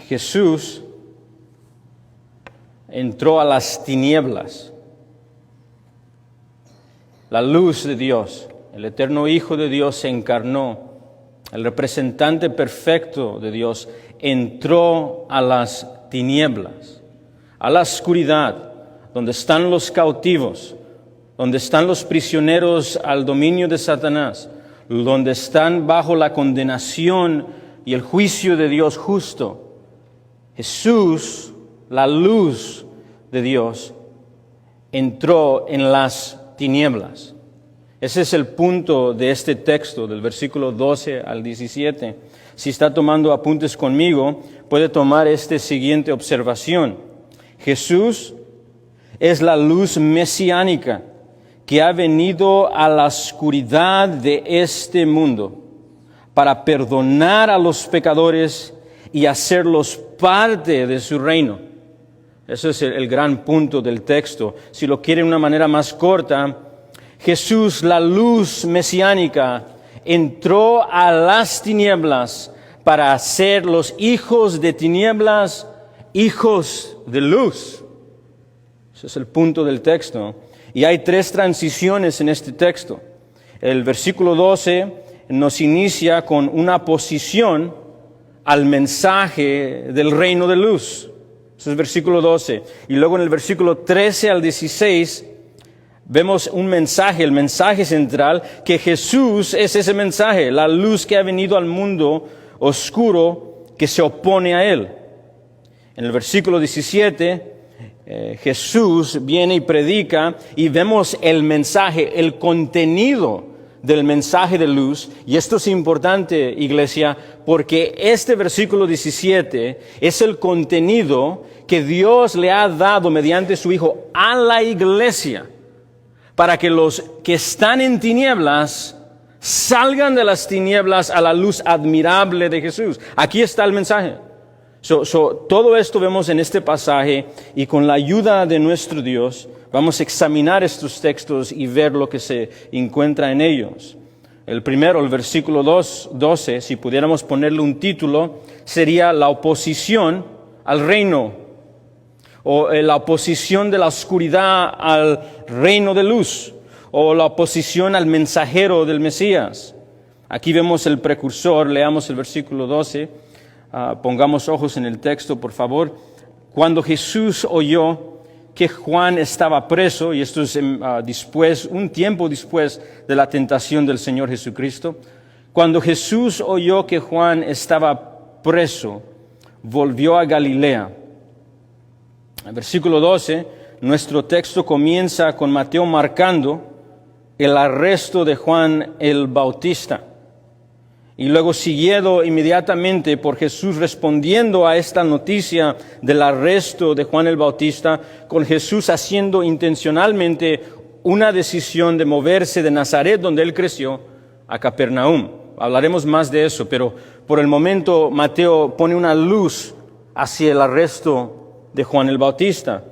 Jesús entró a las tinieblas. La luz de Dios, el eterno Hijo de Dios se encarnó. El representante perfecto de Dios entró a las tinieblas, a la oscuridad, donde están los cautivos, donde están los prisioneros al dominio de Satanás, donde están bajo la condenación y el juicio de Dios justo. Jesús, la luz de Dios, entró en las tinieblas. Ese es el punto de este texto, del versículo 12 al 17. Si está tomando apuntes conmigo, puede tomar esta siguiente observación. Jesús es la luz mesiánica que ha venido a la oscuridad de este mundo para perdonar a los pecadores y hacerlos parte de su reino. Ese es el gran punto del texto. Si lo quiere de una manera más corta, Jesús, la luz mesiánica, entró a las tinieblas para hacer los hijos de tinieblas hijos de luz. Ese es el punto del texto. Y hay tres transiciones en este texto. El versículo 12 nos inicia con una posición al mensaje del reino de luz. Ese es el versículo 12. Y luego en el versículo 13 al 16 vemos un mensaje, el mensaje central, que Jesús es ese mensaje, la luz que ha venido al mundo oscuro que se opone a él. En el versículo 17, Jesús viene y predica y vemos el mensaje, el contenido del mensaje de luz. Y esto es importante, iglesia, porque este versículo 17 es el contenido que Dios le ha dado mediante su Hijo a la iglesia, para que los que están en tinieblas salgan de las tinieblas a la luz admirable de Jesús. Aquí está el mensaje. Todo esto vemos en este pasaje, y con la ayuda de nuestro Dios vamos a examinar estos textos y ver lo que se encuentra en ellos. El primero, el versículo 12, si pudiéramos ponerle un título, sería la oposición al reino, o la oposición de la oscuridad al reino de luz, o la oposición al mensajero del Mesías. Aquí vemos el precursor. Leamos el versículo 12. Pongamos ojos en el texto, por favor. Cuando Jesús oyó que Juan estaba preso, y esto es un tiempo después de la tentación del Señor Jesucristo, cuando Jesús oyó que Juan estaba preso, volvió a Galilea. En el versículo 12, nuestro texto comienza con Mateo marcando el arresto de Juan el Bautista. Y luego siguiendo inmediatamente por Jesús respondiendo a esta noticia del arresto de Juan el Bautista, con Jesús haciendo intencionalmente una decisión de moverse de Nazaret, donde él creció, a Capernaum. Hablaremos más de eso, pero por el momento Mateo pone una luz hacia el arresto de Juan el Bautista.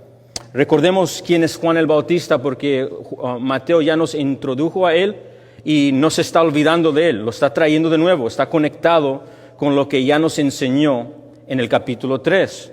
Recordemos quién es Juan el Bautista, porque Mateo ya nos introdujo a él y no se está olvidando de él, lo está trayendo de nuevo, está conectado con lo que ya nos enseñó en el capítulo 3.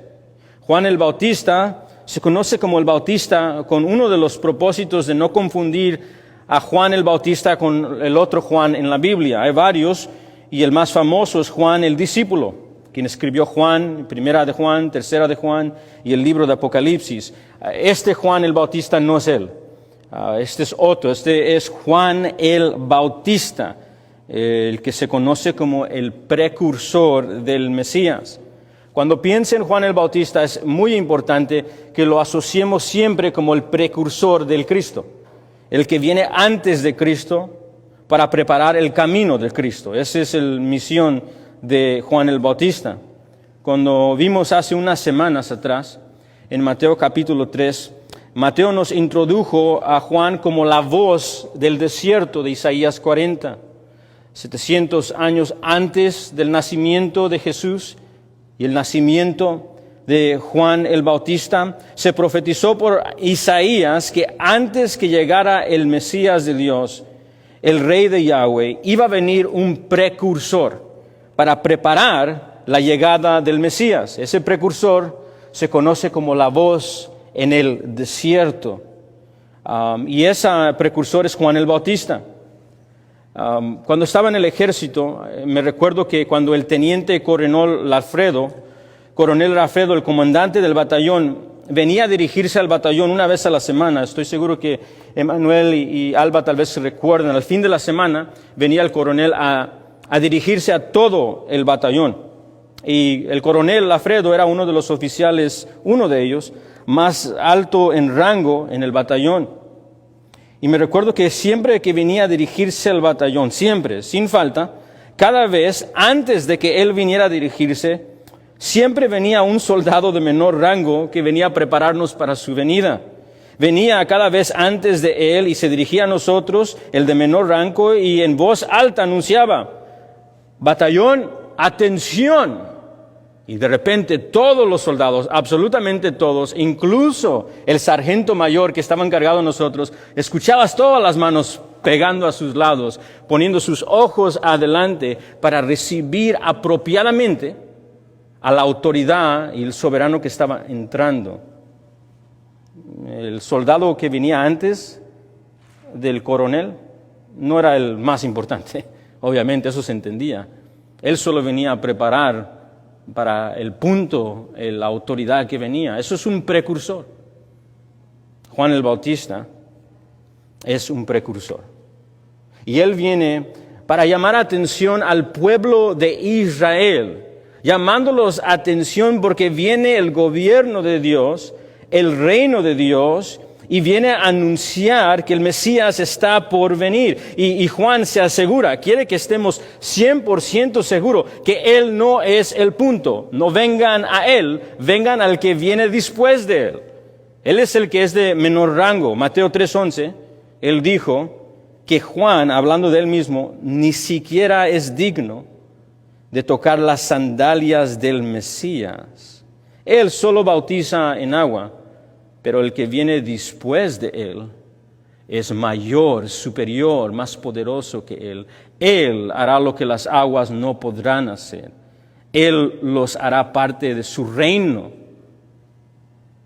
Juan el Bautista se conoce como el Bautista con uno de los propósitos de no confundir a Juan el Bautista con el otro Juan en la Biblia. Hay varios, y el más famoso es Juan el discípulo, quien escribió Juan, Primera de Juan, Tercera de Juan y el libro de Apocalipsis. Este Juan el Bautista no es él. Este es otro, este es Juan el Bautista, el que se conoce como el precursor del Mesías. Cuando piensen en Juan el Bautista, es muy importante que lo asociemos siempre como el precursor del Cristo, el que viene antes de Cristo para preparar el camino de Cristo. Esa es la misión de Juan el Bautista. Cuando vimos hace unas semanas atrás, en Mateo capítulo 3, Mateo nos introdujo a Juan como la voz del desierto de Isaías 40. 700 años antes del nacimiento de Jesús y el nacimiento de Juan el Bautista, se profetizó por Isaías que antes que llegara el Mesías de Dios, el Rey de Yahweh, iba a venir un precursor para preparar la llegada del Mesías. Ese precursor se conoce como la voz en el desierto. Y ese precursor es Juan el Bautista. Cuando estaba en el ejército, me recuerdo que cuando el teniente coronel Lafredo, el comandante del batallón, venía a dirigirse al batallón una vez a la semana. Estoy seguro que Emanuel y Alba tal vez se recuerdan. Al fin de la semana venía el coronel a dirigirse a todo el batallón. Y el coronel Lafredo era uno de los oficiales, uno de ellos, más alto en rango en el batallón. Y me recuerdo que siempre que venía a dirigirse al batallón, siempre, sin falta, cada vez antes de que él viniera a dirigirse, siempre venía un soldado de menor rango que venía a prepararnos para su venida. Venía cada vez antes de él y se dirigía a nosotros, el de menor rango, y en voz alta anunciaba: batallón, atención. Y de repente todos los soldados, absolutamente todos, incluso el sargento mayor que estaba encargado de nosotros, escuchabas todas las manos pegando a sus lados, poniendo sus ojos adelante para recibir apropiadamente a la autoridad y el soberano que estaba entrando. El soldado que venía antes del coronel no era el más importante, obviamente eso se entendía. Él solo venía a preparar para el punto, la autoridad que venía. Eso es un precursor. Juan el Bautista es un precursor. Y él viene para llamar atención al pueblo de Israel, llamándolos atención porque viene el gobierno de Dios, el reino de Dios, y viene a anunciar que el Mesías está por venir. Y Juan se asegura, quiere que estemos 100% seguros que Él no es el punto. No vengan a Él, vengan al que viene después de Él. Él es el que es de menor rango. Mateo 3:11, Él dijo que Juan, hablando de Él mismo, ni siquiera es digno de tocar las sandalias del Mesías. Él solo bautiza en agua, pero el que viene después de Él es mayor, superior, más poderoso que Él. Él hará lo que las aguas no podrán hacer. Él los hará parte de su reino.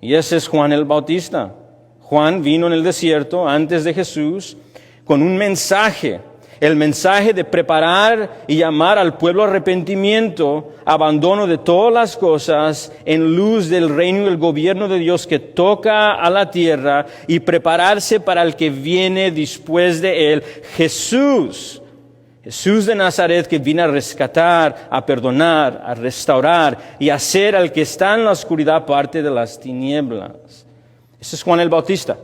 Y ese es Juan el Bautista. Juan vino en el desierto antes de Jesús con un mensaje. El mensaje de preparar y llamar al pueblo a arrepentimiento, abandono de todas las cosas, en luz del reino y el gobierno de Dios que toca a la tierra, y prepararse para el que viene después de Él, Jesús. Jesús de Nazaret, que vino a rescatar, a perdonar, a restaurar y a hacer al que está en la oscuridad parte de las tinieblas. Ese es Juan el Bautista.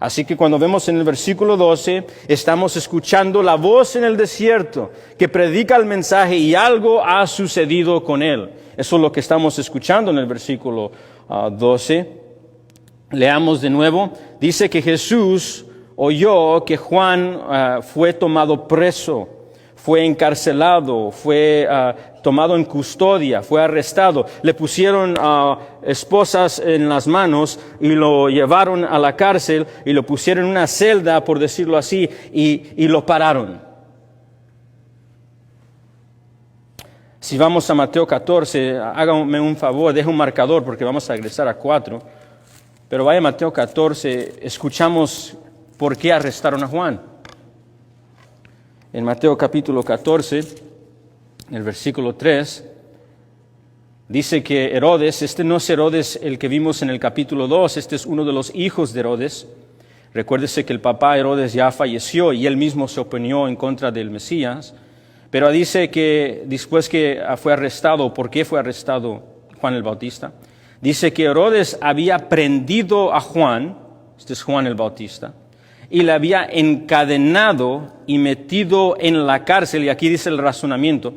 Así que cuando vemos en el versículo 12, estamos escuchando la voz en el desierto que predica el mensaje y algo ha sucedido con él. Eso es lo que estamos escuchando en el versículo 12. Leamos de nuevo. Dice que Jesús oyó que Juan fue tomado preso, fue encarcelado, fue tomado en custodia, fue arrestado. Le pusieron esposas en las manos y lo llevaron a la cárcel y lo pusieron en una celda, por decirlo así, y lo pararon. Si vamos a Mateo 14, hágame un favor, deje un marcador porque vamos a regresar a 4. Pero vaya a Mateo 14, escuchamos por qué arrestaron a Juan. En Mateo capítulo 14, en el versículo 3, dice que Herodes, este no es Herodes el que vimos en el capítulo 2, este es uno de los hijos de Herodes. Recuérdese que el papá Herodes ya falleció y él mismo se oponió en contra del Mesías. Pero dice que después que fue arrestado, ¿por qué fue arrestado Juan el Bautista? Dice que Herodes había prendido a Juan, este es Juan el Bautista, y le había encadenado y metido en la cárcel, y aquí dice el razonamiento,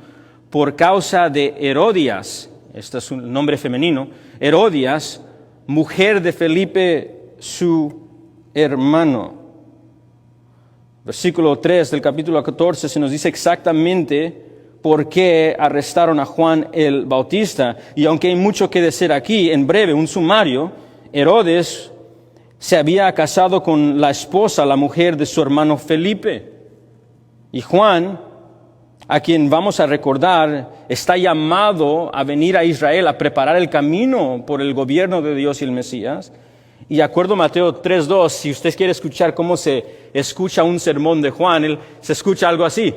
por causa de Herodías, este es un nombre femenino, Herodías, mujer de Felipe, su hermano. Versículo 3 del capítulo 14 se nos dice exactamente por qué arrestaron a Juan el Bautista. Y aunque hay mucho que decir aquí, en breve, un sumario, Herodes se había casado con la esposa, la mujer de su hermano Felipe. Y Juan a quien vamos a recordar, está llamado a venir a Israel a preparar el camino por el gobierno de Dios y el Mesías. Y de acuerdo a Mateo 3:2, si usted quiere escuchar cómo se escucha un sermón de Juan, se escucha algo así: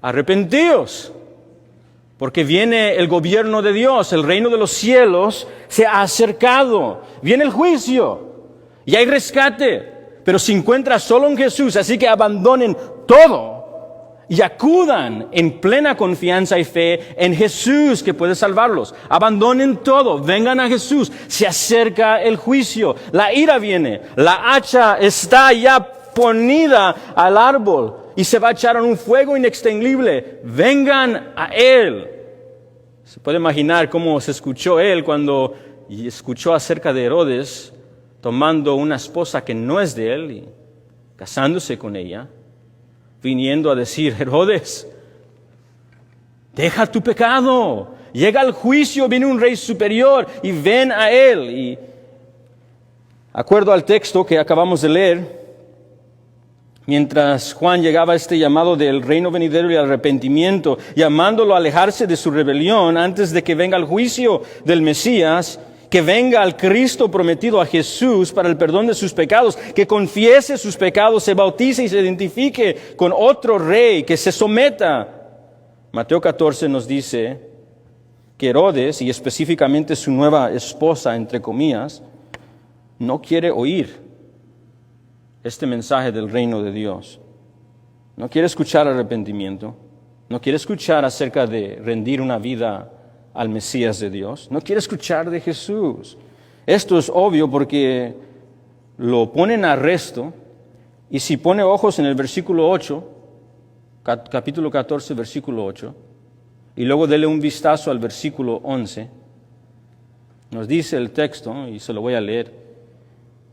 arrepentíos, porque viene el gobierno de Dios, el reino de los cielos se ha acercado, viene el juicio y hay rescate, pero se encuentra solo en Jesús, así que abandonen todo y acudan en plena confianza y fe en Jesús que puede salvarlos. Abandonen todo, vengan a Jesús. Se acerca el juicio, la ira viene, la hacha está ya ponida al árbol y se va a echar en un fuego inextinguible. Vengan a Él. Se puede imaginar cómo se escuchó él cuando escuchó acerca de Herodes tomando una esposa que no es de él y casándose con ella, viniendo a decir: Herodes, deja tu pecado, llega el juicio, viene un rey superior y ven a él. Y acuerdo al texto que acabamos de leer, mientras Juan llegaba a este llamado del reino venidero y al arrepentimiento, llamándolo a alejarse de su rebelión antes de que venga el juicio del Mesías, que venga al Cristo prometido, a Jesús, para el perdón de sus pecados, que confiese sus pecados, se bautice y se identifique con otro rey, que se someta. Mateo 14 nos dice que Herodes, y específicamente su nueva esposa, entre comillas, no quiere oír este mensaje del reino de Dios. No quiere escuchar arrepentimiento, no quiere escuchar acerca de rendir una vida al Mesías de Dios, no quiere escuchar de Jesús. Esto es obvio porque lo pone en arresto, y si pone ojos en el versículo 8, capítulo 14, versículo 8, y luego dele un vistazo al versículo 11, nos dice el texto, y se lo voy a leer: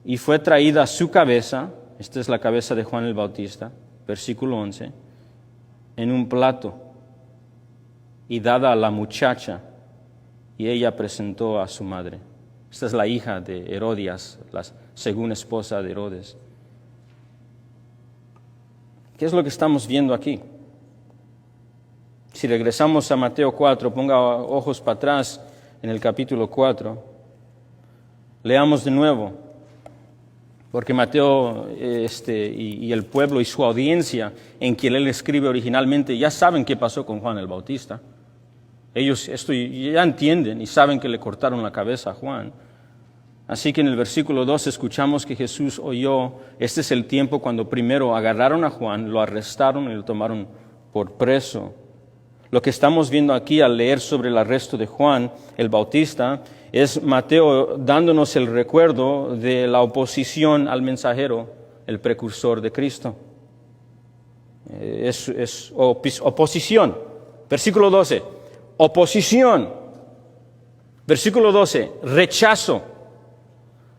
y fue traída su cabeza, esta es la cabeza de Juan el Bautista, versículo 11, en un plato, y dada a la muchacha, y ella presentó a su madre. Esta es la hija de Herodías, la segunda esposa de Herodes. ¿Qué es lo que estamos viendo aquí? Si regresamos a Mateo 4, ponga ojos para atrás en el capítulo 4, leamos de nuevo, porque Mateo y el pueblo y su audiencia en quien él escribe originalmente ya saben qué pasó con Juan el Bautista. Ellos esto ya entienden y saben que le cortaron la cabeza a Juan. Así que en el versículo 2 escuchamos que Jesús oyó. Este es el tiempo cuando primero agarraron a Juan, lo arrestaron y lo tomaron por preso. Lo que estamos viendo aquí al leer sobre el arresto de Juan el Bautista es Mateo dándonos el recuerdo de la oposición al mensajero, el precursor de Cristo. Es oposición. Versículo 12, oposición. Versículo 12, rechazo.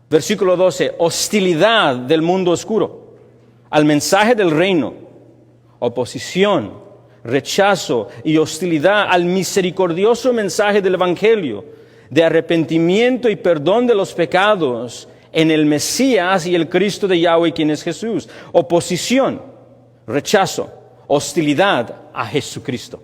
Versículo 12, hostilidad del mundo oscuro al mensaje del reino. Oposición, rechazo y hostilidad al misericordioso mensaje del Evangelio, de arrepentimiento y perdón de los pecados en el Mesías y el Cristo de Yahweh, quien es Jesús. Oposición, rechazo, hostilidad a Jesucristo.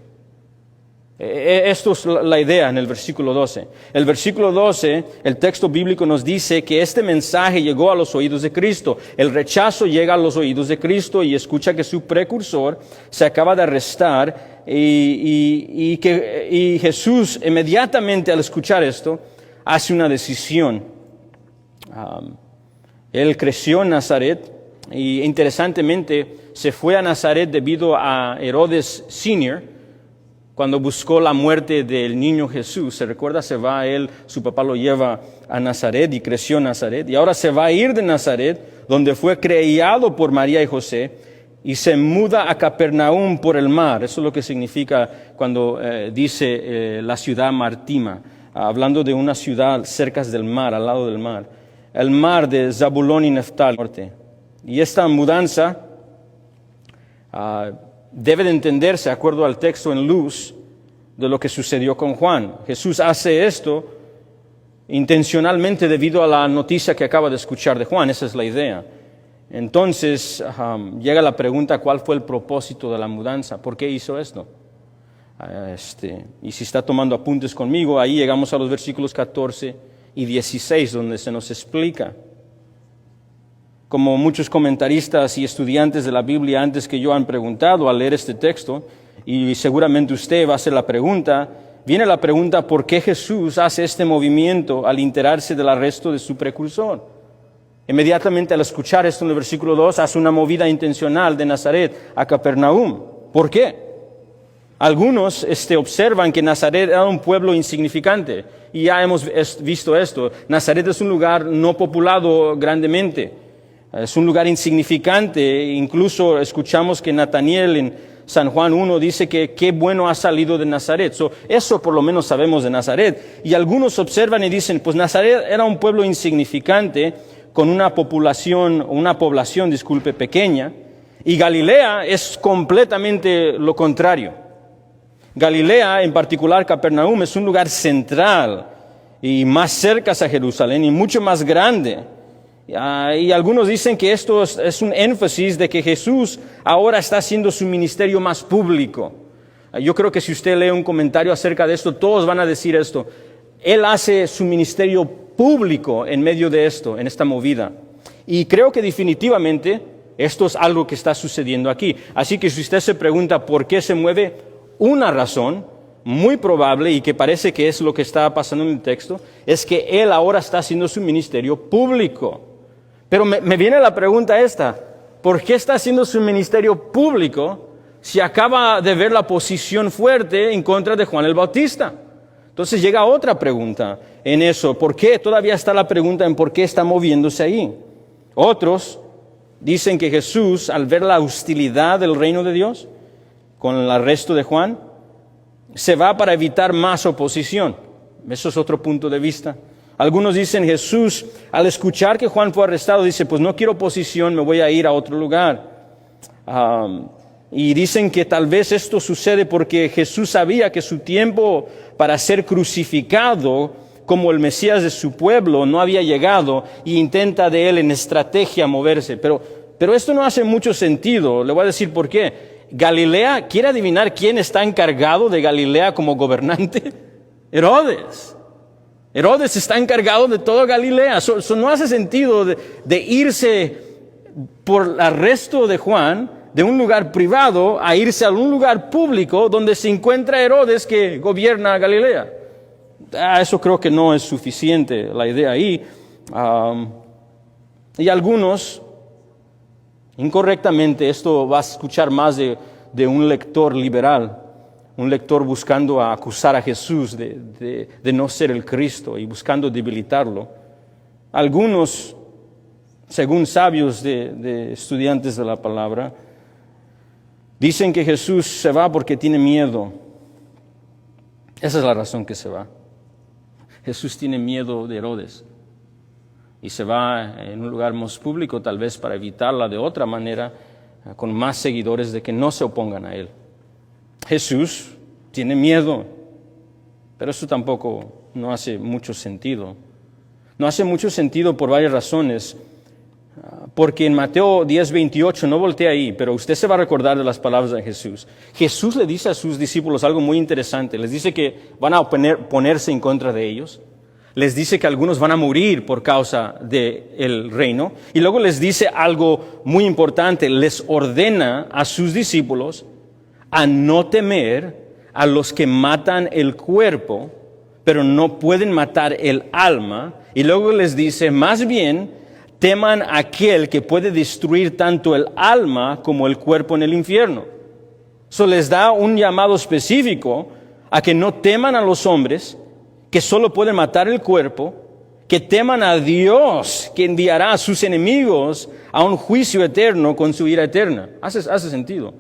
Esto es la idea en el versículo 12. El versículo 12, el texto bíblico nos dice que este mensaje llegó a los oídos de Cristo. El rechazo llega a los oídos de Cristo y escucha que su precursor se acaba de arrestar y Jesús inmediatamente al escuchar esto hace una decisión. Él creció en Nazaret y interesantemente se fue a Nazaret debido a Herodes Sr., cuando buscó la muerte del niño Jesús. Se recuerda, se va él, su papá lo lleva a Nazaret y creció en Nazaret. Y ahora se va a ir de Nazaret, donde fue criado por María y José, y se muda a Capernaum por el mar. Eso es lo que significa cuando dice la ciudad martima, hablando de una ciudad cerca del mar, al lado del mar. El mar de Zabulón y Neftal, norte. Y esta mudanza debe de entenderse, de acuerdo al texto, en luz de lo que sucedió con Juan. Jesús hace esto intencionalmente debido a la noticia que acaba de escuchar de Juan. Esa es la idea. Entonces llega la pregunta: ¿cuál fue el propósito de la mudanza? ¿Por qué hizo esto? Y si está tomando apuntes conmigo, ahí llegamos a los versículos 14 y 16, donde se nos explica. Como muchos comentaristas y estudiantes de la Biblia antes que yo han preguntado al leer este texto, y seguramente usted va a hacer la pregunta, viene la pregunta: ¿por qué Jesús hace este movimiento al enterarse del arresto de su precursor? Inmediatamente al escuchar esto en el versículo 2, hace una movida intencional de Nazaret a Capernaum. ¿Por qué? Algunos observan que Nazaret era un pueblo insignificante, y ya hemos visto esto. Nazaret es un lugar no poblado grandemente, es un lugar insignificante. Incluso escuchamos que Nataniel en San Juan 1 dice que qué bueno ha salido de Nazaret. Eso por lo menos sabemos de Nazaret. Y algunos observan y dicen, pues Nazaret era un pueblo insignificante con una población pequeña, y Galilea es completamente lo contrario. Galilea, en particular Capernaum, es un lugar central y más cerca a Jerusalén y mucho más grande. Y algunos dicen que esto es un énfasis de que Jesús ahora está haciendo su ministerio más público. Yo creo que si usted lee un comentario acerca de esto, todos van a decir esto. Él hace su ministerio público en medio de esto, en esta movida. Y creo que definitivamente esto es algo que está sucediendo aquí. Así que si usted se pregunta por qué se mueve, una razón muy probable, y que parece que es lo que está pasando en el texto, es que él ahora está haciendo su ministerio público. Pero me viene la pregunta esta: ¿por qué está haciendo su ministerio público si acaba de ver la posición fuerte en contra de Juan el Bautista? Entonces llega otra pregunta en eso. ¿Por qué? Todavía está la pregunta en por qué está moviéndose ahí. Otros dicen que Jesús, al ver la hostilidad del reino de Dios con el arresto de Juan, se va para evitar más oposición. Eso es otro punto de vista. Algunos dicen Jesús, al escuchar que Juan fue arrestado, dice, pues no quiero oposición, me voy a ir a otro lugar. Y dicen que tal vez esto sucede porque Jesús sabía que su tiempo para ser crucificado como el Mesías de su pueblo no había llegado, y intenta de él en estrategia moverse. Pero esto no hace mucho sentido. Le voy a decir por qué. Galilea, ¿quiere adivinar quién está encargado de Galilea como gobernante? Herodes. Herodes está encargado de toda Galilea. Eso no hace sentido de irse por el arresto de Juan de un lugar privado a irse a un lugar público donde se encuentra Herodes, que gobierna Galilea. Eso creo que no es suficiente, la idea ahí. Y algunos, incorrectamente, esto va a escuchar más de un lector liberal, un lector buscando acusar a Jesús de no ser el Cristo y buscando debilitarlo. Algunos, según sabios de estudiantes de la palabra, dicen que Jesús se va porque tiene miedo. Esa es la razón que se va. Jesús tiene miedo de Herodes y se va en un lugar más público, tal vez para evitarla de otra manera, con más seguidores, de que no se opongan a él. Jesús tiene miedo, pero eso tampoco no hace mucho sentido. No hace mucho sentido por varias razones. Porque en Mateo 10:28, no voltea ahí, pero usted se va a recordar de las palabras de Jesús. Jesús le dice a sus discípulos algo muy interesante. Les dice que van a ponerse en contra de ellos. Les dice que algunos van a morir por causa del reino. Y luego les dice algo muy importante. Les ordena a sus discípulos a no temer a los que matan el cuerpo, pero no pueden matar el alma. Y luego les dice, más bien, teman a aquel que puede destruir tanto el alma como el cuerpo en el infierno. Eso les da un llamado específico a que no teman a los hombres, que solo pueden matar el cuerpo, que teman a Dios, que enviará a sus enemigos a un juicio eterno con su ira eterna. Hace sentido.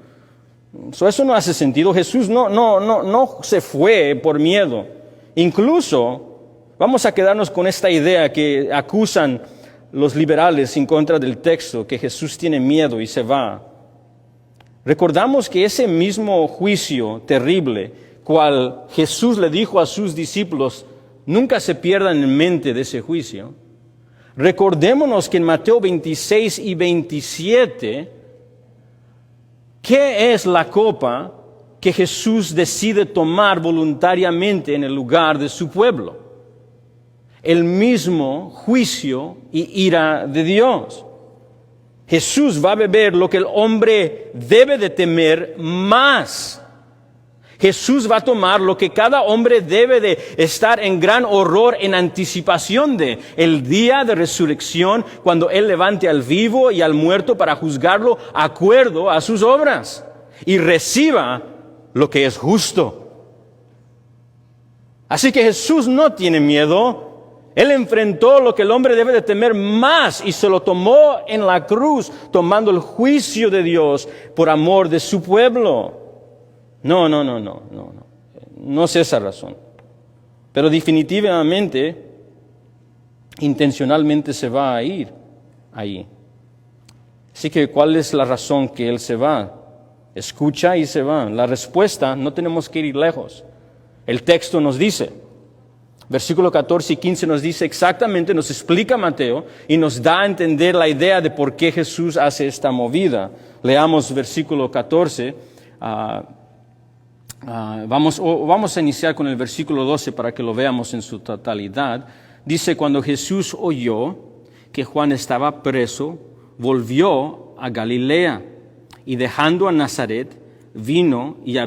Eso no hace sentido. Jesús no se fue por miedo. Incluso, vamos a quedarnos con esta idea que acusan los liberales en contra del texto, que Jesús tiene miedo y se va. Recordamos que ese mismo juicio terrible, cual Jesús le dijo a sus discípulos, nunca se pierdan en mente de ese juicio. Recordémonos que en Mateo 26 y 27, ¿qué es la copa que Jesús decide tomar voluntariamente en el lugar de su pueblo. El mismo juicio y ira de Dios. Jesús va a beber lo que el hombre debe de temer más. Jesús va a tomar lo que cada hombre debe de estar en gran horror, en anticipación de el día de resurrección, cuando Él levante al vivo y al muerto para juzgarlo acuerdo a sus obras y reciba lo que es justo. Así que Jesús no tiene miedo. Él enfrentó lo que el hombre debe de temer más y se lo tomó en la cruz, tomando el juicio de Dios por amor de su pueblo. No es esa razón. Pero definitivamente, intencionalmente se va a ir ahí. Así que, ¿cuál es la razón que Él se va? Escucha y se va. La respuesta, no tenemos que ir lejos. El texto nos dice, versículo 14 y 15 nos dice exactamente, nos explica Mateo y nos da a entender la idea de por qué Jesús hace esta movida. Leamos versículo 14. Vamos a iniciar con el versículo 12 para que lo veamos en su totalidad. Dice, cuando Jesús oyó que Juan estaba preso, volvió a Galilea y dejando a Nazaret, vino y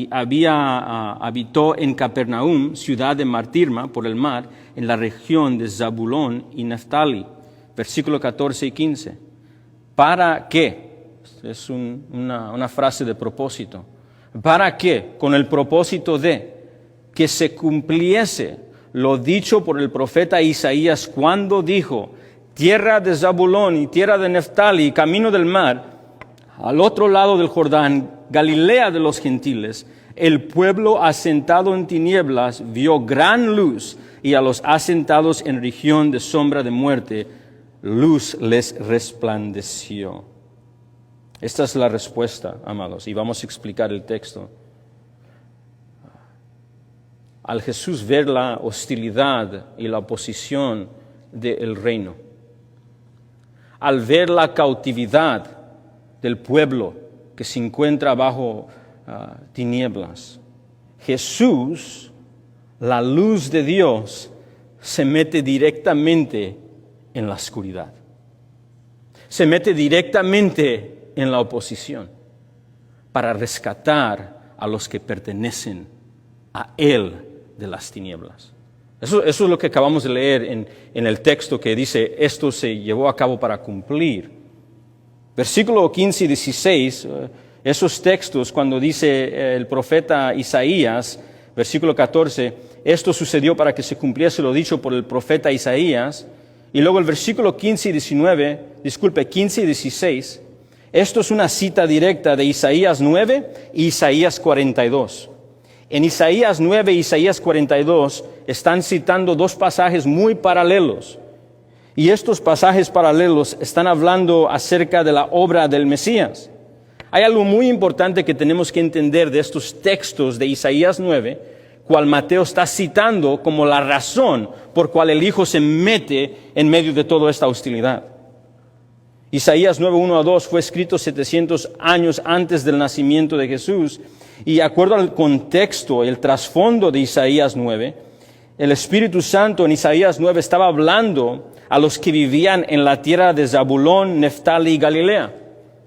habitó en Capernaum, ciudad de Martirma, por el mar, en la región de Zabulón y Neftali. Versículo 14 y 15. ¿Para qué? Es una frase de propósito. ¿Para qué? Con el propósito de que se cumpliese lo dicho por el profeta Isaías cuando dijo, tierra de Zabulón y tierra de Neftali, camino del mar, al otro lado del Jordán, Galilea de los gentiles, el pueblo asentado en tinieblas vio gran luz, y a los asentados en región de sombra de muerte, luz les resplandeció. Esta es la respuesta, amados, y vamos a explicar el texto. Al Jesús ver la hostilidad y la oposición del reino, al ver la cautividad del pueblo que se encuentra bajo tinieblas, Jesús, la luz de Dios, se mete directamente en la oscuridad. Se mete directamente en la oposición para rescatar a los que pertenecen a Él de las tinieblas. Eso es lo que acabamos de leer en el texto que dice, esto se llevó a cabo para cumplir. Versículo 15 y 16, esos textos cuando dice el profeta Isaías, versículo 14, esto sucedió para que se cumpliese lo dicho por el profeta Isaías, y luego el versículo 15 y 16, esto es una cita directa de Isaías 9 y Isaías 42. En Isaías 9 y Isaías 42 están citando dos pasajes muy paralelos. Y estos pasajes paralelos están hablando acerca de la obra del Mesías. Hay algo muy importante que tenemos que entender de estos textos de Isaías 9, cual Mateo está citando como la razón por cual el Hijo se mete en medio de toda esta hostilidad. Isaías 9, 1 a 2 fue escrito 700 años antes del nacimiento de Jesús, y de acuerdo al contexto, el trasfondo de Isaías 9, el Espíritu Santo en Isaías 9 estaba hablando a los que vivían en la tierra de Zabulón, Neftali y Galilea.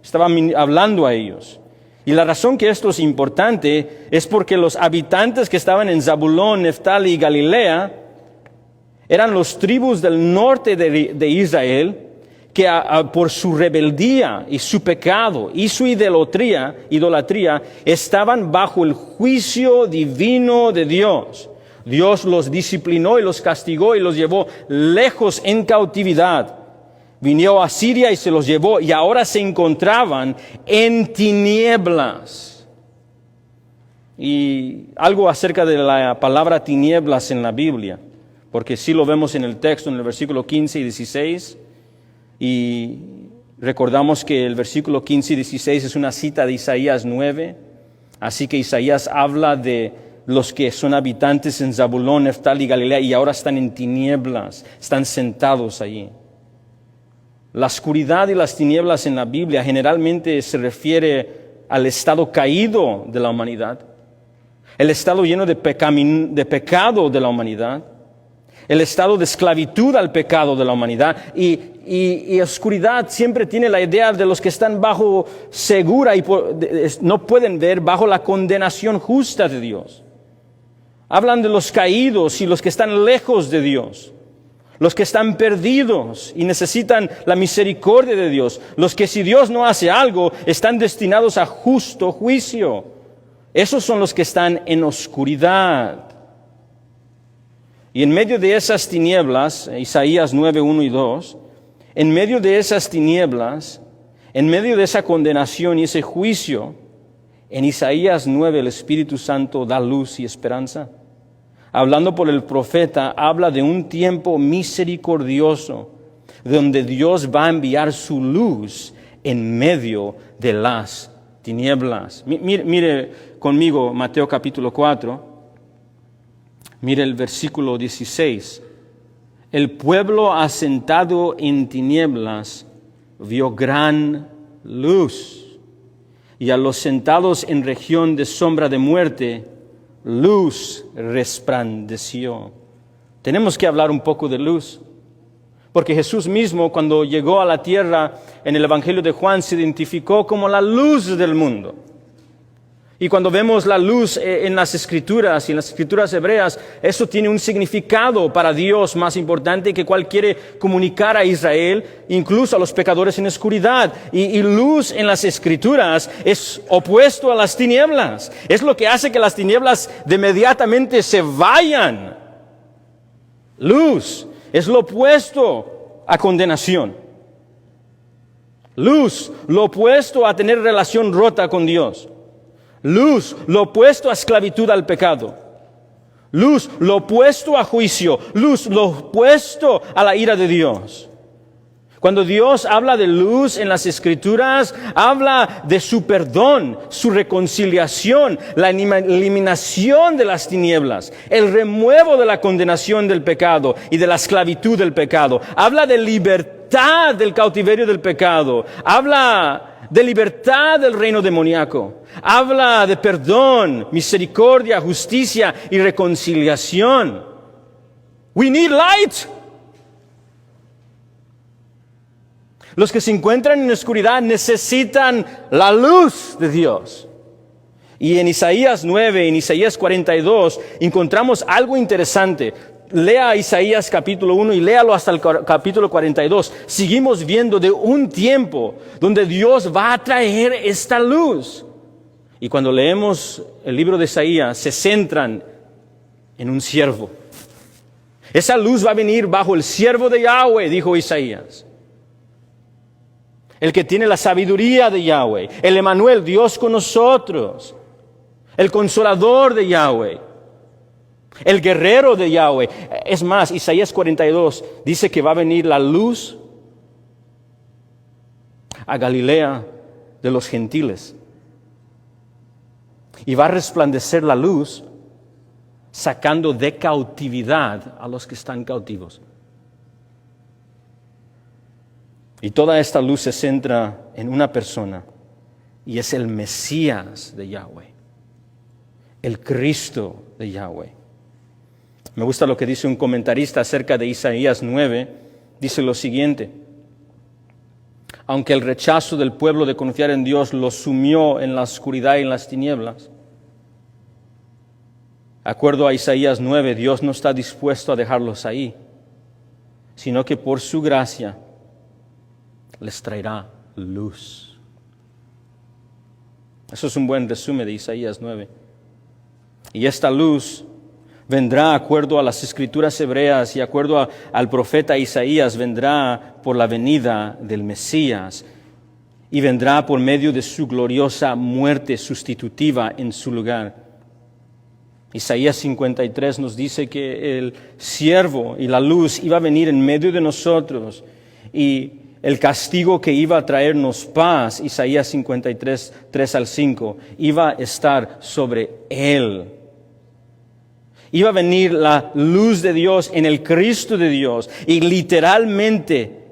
Estaba hablando a ellos. Y la razón que esto es importante es porque los habitantes que estaban en Zabulón, Neftali y Galilea eran los tribus del norte de Israel que por su rebeldía y su pecado y su idolatría estaban bajo el juicio divino de Dios. Dios los disciplinó y los castigó y los llevó lejos en cautividad. Vino a Siria y se los llevó y ahora se encontraban en tinieblas. Y algo acerca de la palabra tinieblas en la Biblia, porque sí lo vemos en el texto, en el versículo 15 y 16, y recordamos que el versículo 15 y 16 es una cita de Isaías 9, así que Isaías habla de los que son habitantes en Zabulón, Neftali y Galilea y ahora están en tinieblas, están sentados allí. La oscuridad y las tinieblas en la Biblia generalmente se refiere al estado caído de la humanidad, el estado lleno de pecado de la humanidad, el estado de esclavitud al pecado de la humanidad. Y oscuridad siempre tiene la idea de los que están bajo segura y no pueden ver bajo la condenación justa de Dios. Hablan de los caídos y los que están lejos de Dios, los que están perdidos y necesitan la misericordia de Dios, los que si Dios no hace algo están destinados a justo juicio. Esos son los que están en oscuridad. Y en medio de esas tinieblas, Isaías 9, 1 y 2, en medio de esas tinieblas, en medio de esa condenación y ese juicio, en Isaías 9 el Espíritu Santo da luz y esperanza. Hablando por el profeta, habla de un tiempo misericordioso, donde Dios va a enviar su luz en medio de las tinieblas. Mire conmigo Mateo capítulo 4. Mire el versículo 16. El pueblo asentado en tinieblas vio gran luz, y a los sentados en región de sombra de muerte, luz resplandeció. Tenemos que hablar un poco de luz, porque Jesús mismo, cuando llegó a la tierra en el Evangelio de Juan, se identificó como la luz del mundo. Y cuando vemos la luz en las Escrituras y en las Escrituras hebreas, eso tiene un significado para Dios más importante que cual quiere comunicar a Israel, incluso a los pecadores en oscuridad. Y luz en las Escrituras es opuesto a las tinieblas. Es lo que hace que las tinieblas de inmediatamente se vayan. Luz es lo opuesto a condenación. Luz, lo opuesto a tener relación rota con Dios. Luz, lo opuesto a esclavitud al pecado. Luz, lo opuesto a juicio. Luz, lo opuesto a la ira de Dios. Cuando Dios habla de luz en las Escrituras, habla de su perdón, su reconciliación, la eliminación de las tinieblas, el remuevo de la condenación del pecado y de la esclavitud del pecado. Habla de libertad del cautiverio del pecado. Habla de libertad del reino demoníaco. Habla de perdón, misericordia, justicia y reconciliación. We need light. Los que se encuentran en oscuridad necesitan la luz de Dios. Y en Isaías 9, en Isaías 42, encontramos algo interesante. Lea Isaías capítulo 1 y léalo hasta el capítulo 42. Seguimos viendo de un tiempo donde Dios va a traer esta luz. Y cuando leemos el libro de Isaías, se centran en un siervo. Esa luz va a venir bajo el siervo de Yahweh, dijo Isaías. El que tiene la sabiduría de Yahweh, el Emmanuel, Dios con nosotros, el consolador de Yahweh, el guerrero de Yahweh. Es más, Isaías 42 dice que va a venir la luz a Galilea de los gentiles. Y va a resplandecer la luz sacando de cautividad a los que están cautivos. Y toda esta luz se centra en una persona, y es el Mesías de Yahweh, el Cristo de Yahweh. Me gusta lo que dice un comentarista acerca de Isaías 9, dice lo siguiente: aunque el rechazo del pueblo de confiar en Dios los sumió en la oscuridad y en las tinieblas, de acuerdo a Isaías 9, Dios no está dispuesto a dejarlos ahí, sino que por su gracia les traerá luz. Eso es un buen resumen de Isaías 9. Y esta luz vendrá, acuerdo a las Escrituras hebreas y acuerdo al profeta Isaías, vendrá por la venida del Mesías y vendrá por medio de su gloriosa muerte sustitutiva en su lugar. Isaías 53 nos dice que el siervo y la luz iba a venir en medio de nosotros y el castigo que iba a traernos paz, Isaías 53, 3 al 5, iba a estar sobre él. Iba a venir la luz de Dios en el Cristo de Dios y literalmente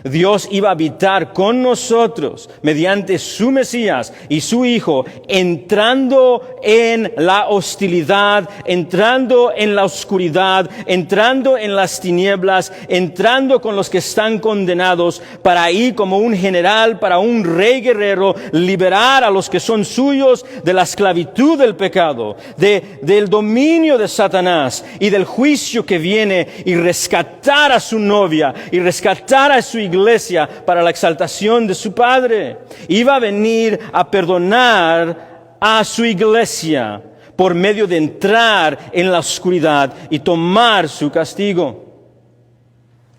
Dios iba a habitar con nosotros mediante su Mesías y su Hijo, entrando en la hostilidad, entrando en la oscuridad, entrando en las tinieblas, entrando con los que están condenados, para ir como un general, para un rey guerrero, liberar a los que son suyos de la esclavitud del pecado, del dominio de Satanás y del juicio que viene, y rescatar a su novia y rescatar a su iglesia para la exaltación de su Padre. Iba a venir a perdonar a su iglesia por medio de entrar en la oscuridad y tomar su castigo.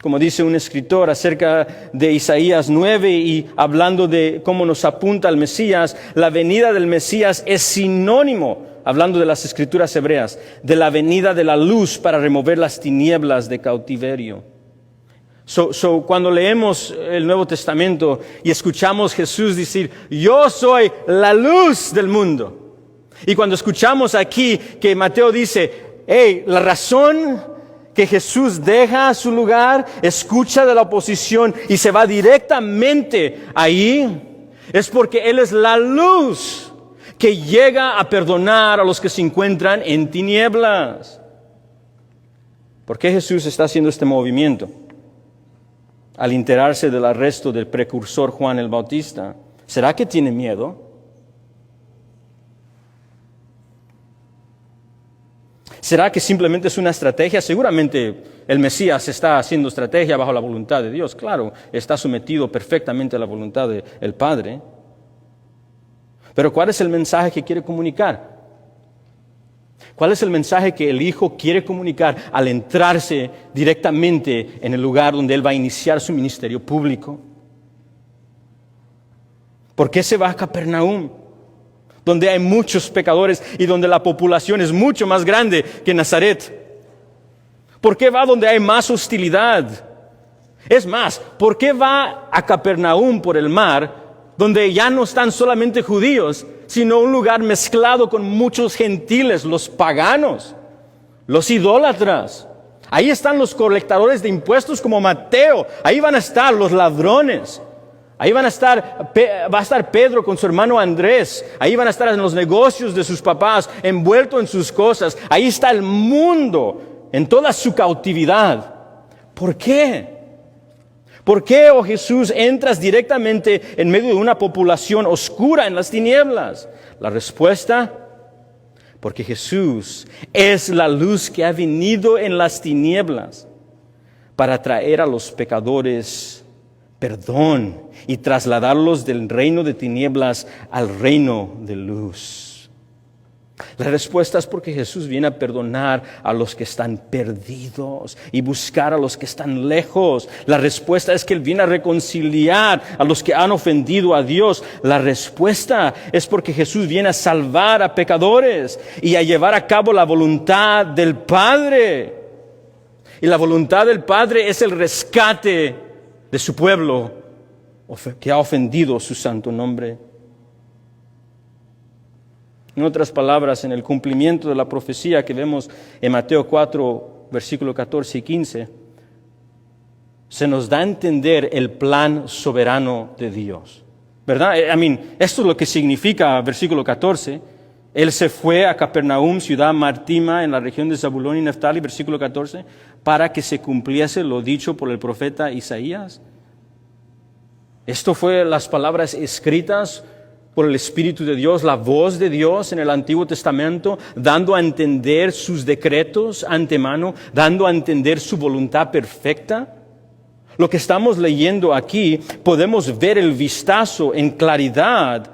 Como dice un escritor acerca de Isaías 9 y hablando de cómo nos apunta al Mesías, la venida del Mesías es sinónimo, hablando de las escrituras hebreas, de la venida de la luz para remover las tinieblas de cautiverio. Cuando leemos el Nuevo Testamento y escuchamos Jesús decir, yo soy la luz del mundo. Y cuando escuchamos aquí que Mateo dice, la razón que Jesús deja su lugar, escucha de la oposición y se va directamente ahí, es porque Él es la luz que llega a perdonar a los que se encuentran en tinieblas. ¿Por qué Jesús está haciendo este movimiento? Al enterarse del arresto del precursor Juan el Bautista, ¿será que tiene miedo? ¿Será que simplemente es una estrategia? Seguramente el Mesías está haciendo estrategia bajo la voluntad de Dios. Claro, está sometido perfectamente a la voluntad del Padre. Pero ¿cuál es el mensaje que quiere comunicar? ¿Cuál es el mensaje que el Hijo quiere comunicar al entrarse directamente en el lugar donde Él va a iniciar su ministerio público? ¿Por qué se va a Capernaum, donde hay muchos pecadores y donde la población es mucho más grande que Nazaret? ¿Por qué va donde hay más hostilidad? Es más, ¿por qué va a Capernaum por el mar, donde ya no están solamente judíos, sino un lugar mezclado con muchos gentiles, los paganos, los idólatras? Ahí están los colectadores de impuestos como Mateo, ahí van a estar los ladrones, ahí va a estar Pedro con su hermano Andrés, ahí van a estar en los negocios de sus papás, envuelto en sus cosas, ahí está el mundo en toda su cautividad. ¿Por qué? ¿Por qué, oh Jesús, entras directamente en medio de una población oscura en las tinieblas? La respuesta, porque Jesús es la luz que ha venido en las tinieblas para traer a los pecadores perdón y trasladarlos del reino de tinieblas al reino de luz. La respuesta es porque Jesús viene a perdonar a los que están perdidos y buscar a los que están lejos. La respuesta es que Él viene a reconciliar a los que han ofendido a Dios. La respuesta es porque Jesús viene a salvar a pecadores y a llevar a cabo la voluntad del Padre. Y la voluntad del Padre es el rescate de su pueblo que ha ofendido su santo nombre. En otras palabras, en el cumplimiento de la profecía que vemos en Mateo 4, versículos 14 y 15, se nos da a entender el plan soberano de Dios. ¿Verdad? Esto es lo que significa versículo 14. Él se fue a Capernaum, ciudad marítima en la región de Zabulón y Neftali, versículo 14, para que se cumpliese lo dicho por el profeta Isaías. Esto fue las palabras escritas por el Espíritu de Dios, la voz de Dios en el Antiguo Testamento, dando a entender sus decretos antemano, dando a entender su voluntad perfecta. Lo que estamos leyendo aquí, podemos ver el vistazo en claridad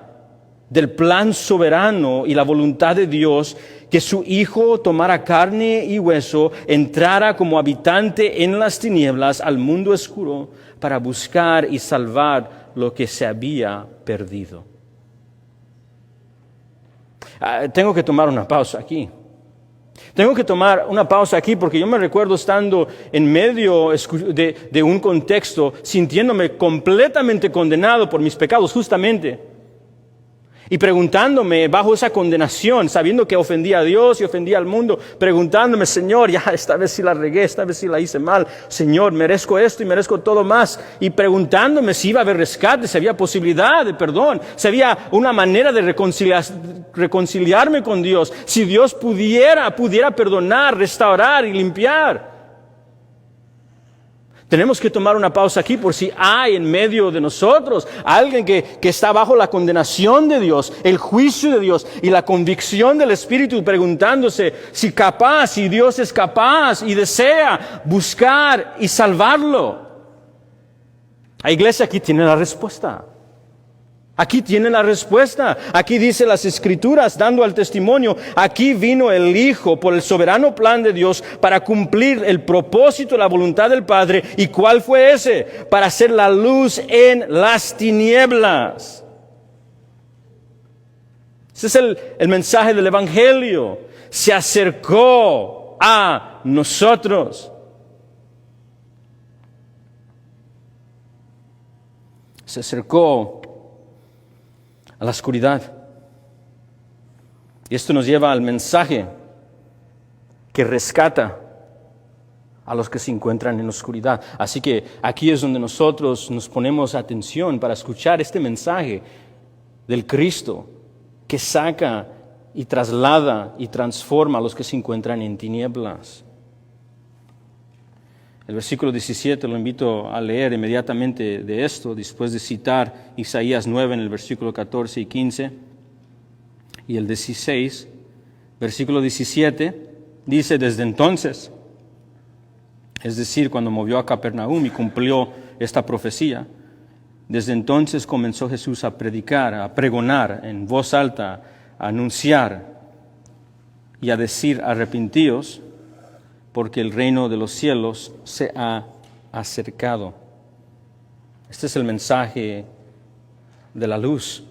del plan soberano y la voluntad de Dios, que su Hijo tomara carne y hueso, entrara como habitante en las tinieblas al mundo oscuro para buscar y salvar lo que se había perdido. Tengo que tomar una pausa aquí. Tengo que tomar una pausa aquí porque yo me recuerdo estando en medio de un contexto, sintiéndome completamente condenado por mis pecados justamente. Y preguntándome bajo esa condenación, sabiendo que ofendía a Dios y ofendía al mundo, preguntándome, Señor, ya esta vez sí la regué, esta vez sí la hice mal, Señor, merezco esto y merezco todo más. Y preguntándome si iba a haber rescate, si había posibilidad de perdón, si había una manera de reconciliarme con Dios, si Dios pudiera perdonar, restaurar y limpiar. Tenemos que tomar una pausa aquí por si hay en medio de nosotros alguien que está bajo la condenación de Dios, el juicio de Dios y la convicción del Espíritu, preguntándose si Dios es capaz y desea buscar y salvarlo. La iglesia aquí tiene la respuesta. Aquí tiene la respuesta. Aquí dice las Escrituras, dando al testimonio, aquí vino el Hijo por el soberano plan de Dios para cumplir el propósito, la voluntad del Padre. ¿Y cuál fue ese? Para hacer la luz en las tinieblas. Ese es el mensaje del Evangelio. Se acercó a nosotros. Se acercó a la oscuridad. Y esto nos lleva al mensaje que rescata a los que se encuentran en la oscuridad. Así que aquí es donde nosotros nos ponemos atención para escuchar este mensaje del Cristo que saca y traslada y transforma a los que se encuentran en tinieblas. El versículo 17 lo invito a leer inmediatamente de esto, después de citar Isaías 9 en el versículo 14 y 15, y el 16, versículo 17, dice, desde entonces, es decir, cuando movió a Capernaum y cumplió esta profecía, desde entonces comenzó Jesús a predicar, a pregonar en voz alta, a anunciar y a decir, arrepentíos, porque el reino de los cielos se ha acercado. Este es el mensaje de la luz.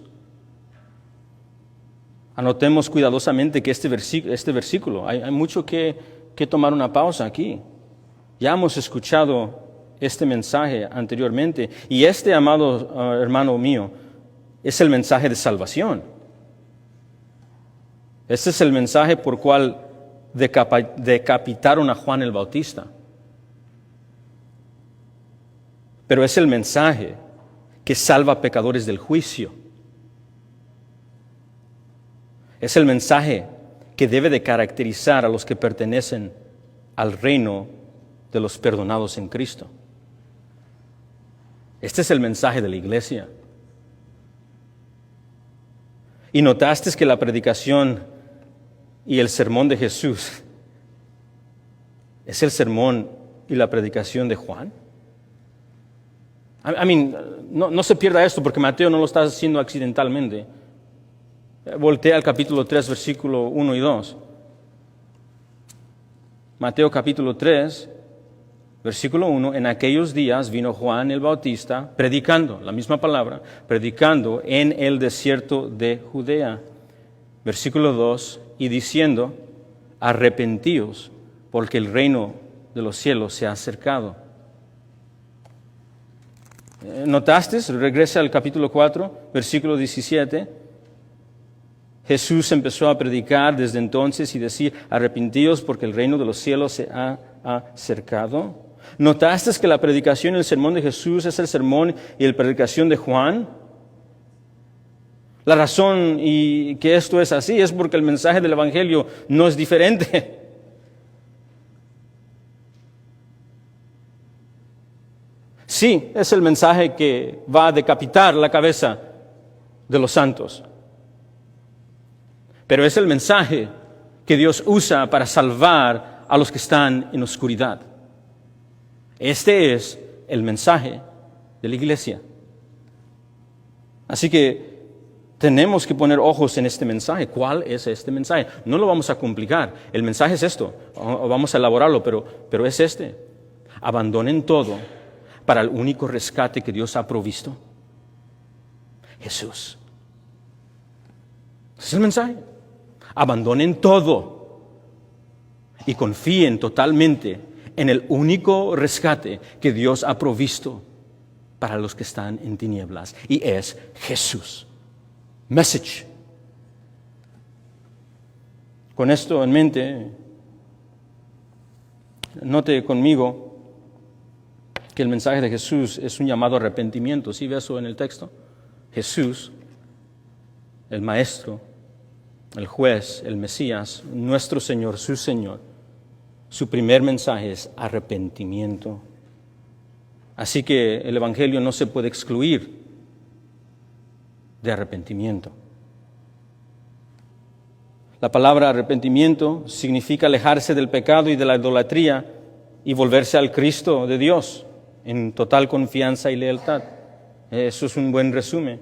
Anotemos cuidadosamente que este versículo, hay mucho que tomar una pausa aquí. Ya hemos escuchado este mensaje anteriormente, y este, amado hermano mío, es el mensaje de salvación. Este es el mensaje por cual decapitaron a Juan el Bautista. Pero es el mensaje que salva a pecadores del juicio. Es el mensaje que debe de caracterizar a los que pertenecen al reino de los perdonados en Cristo. Este es el mensaje de la iglesia. Y notaste que la predicación y el sermón de Jesús es el sermón y la predicación de Juan. No se pierda esto, porque Mateo no lo está haciendo accidentalmente. Voltea al capítulo 3, versículo 1 y 2. Mateo capítulo 3, versículo 1. En aquellos días vino Juan el Bautista predicando, la misma palabra, predicando en el desierto de Judea. Versículo 2, y diciendo, arrepentíos, porque el reino de los cielos se ha acercado. ¿Notaste? Regresa al capítulo 4, versículo 17. Jesús empezó a predicar desde entonces y decir, arrepentíos, porque el reino de los cielos se ha acercado. ¿Notaste que la predicación y el sermón de Jesús es el sermón y la predicación de Juan? La razón y que esto es así es porque el mensaje del Evangelio no es diferente. Sí, es el mensaje que va a decapitar la cabeza de los santos. Pero es el mensaje que Dios usa para salvar a los que están en oscuridad. Este es el mensaje de la iglesia. Así que tenemos que poner ojos en este mensaje. ¿Cuál es este mensaje? No lo vamos a complicar. El mensaje es esto. O vamos a elaborarlo, pero es este. Abandonen todo para el único rescate que Dios ha provisto. Jesús. Ese es el mensaje. Abandonen todo y confíen totalmente en el único rescate que Dios ha provisto para los que están en tinieblas, y es Jesús. message. Con esto en mente, note conmigo que el mensaje de Jesús es un llamado a arrepentimiento. ¿Sí ve eso en el texto? Jesús, el Maestro, el Juez, el Mesías, nuestro Señor, su Señor, su primer mensaje es arrepentimiento. Así que el Evangelio no se puede excluir de arrepentimiento. La palabra arrepentimiento significa alejarse del pecado y de la idolatría y volverse al Cristo de Dios en total confianza y lealtad. Eso es un buen resumen.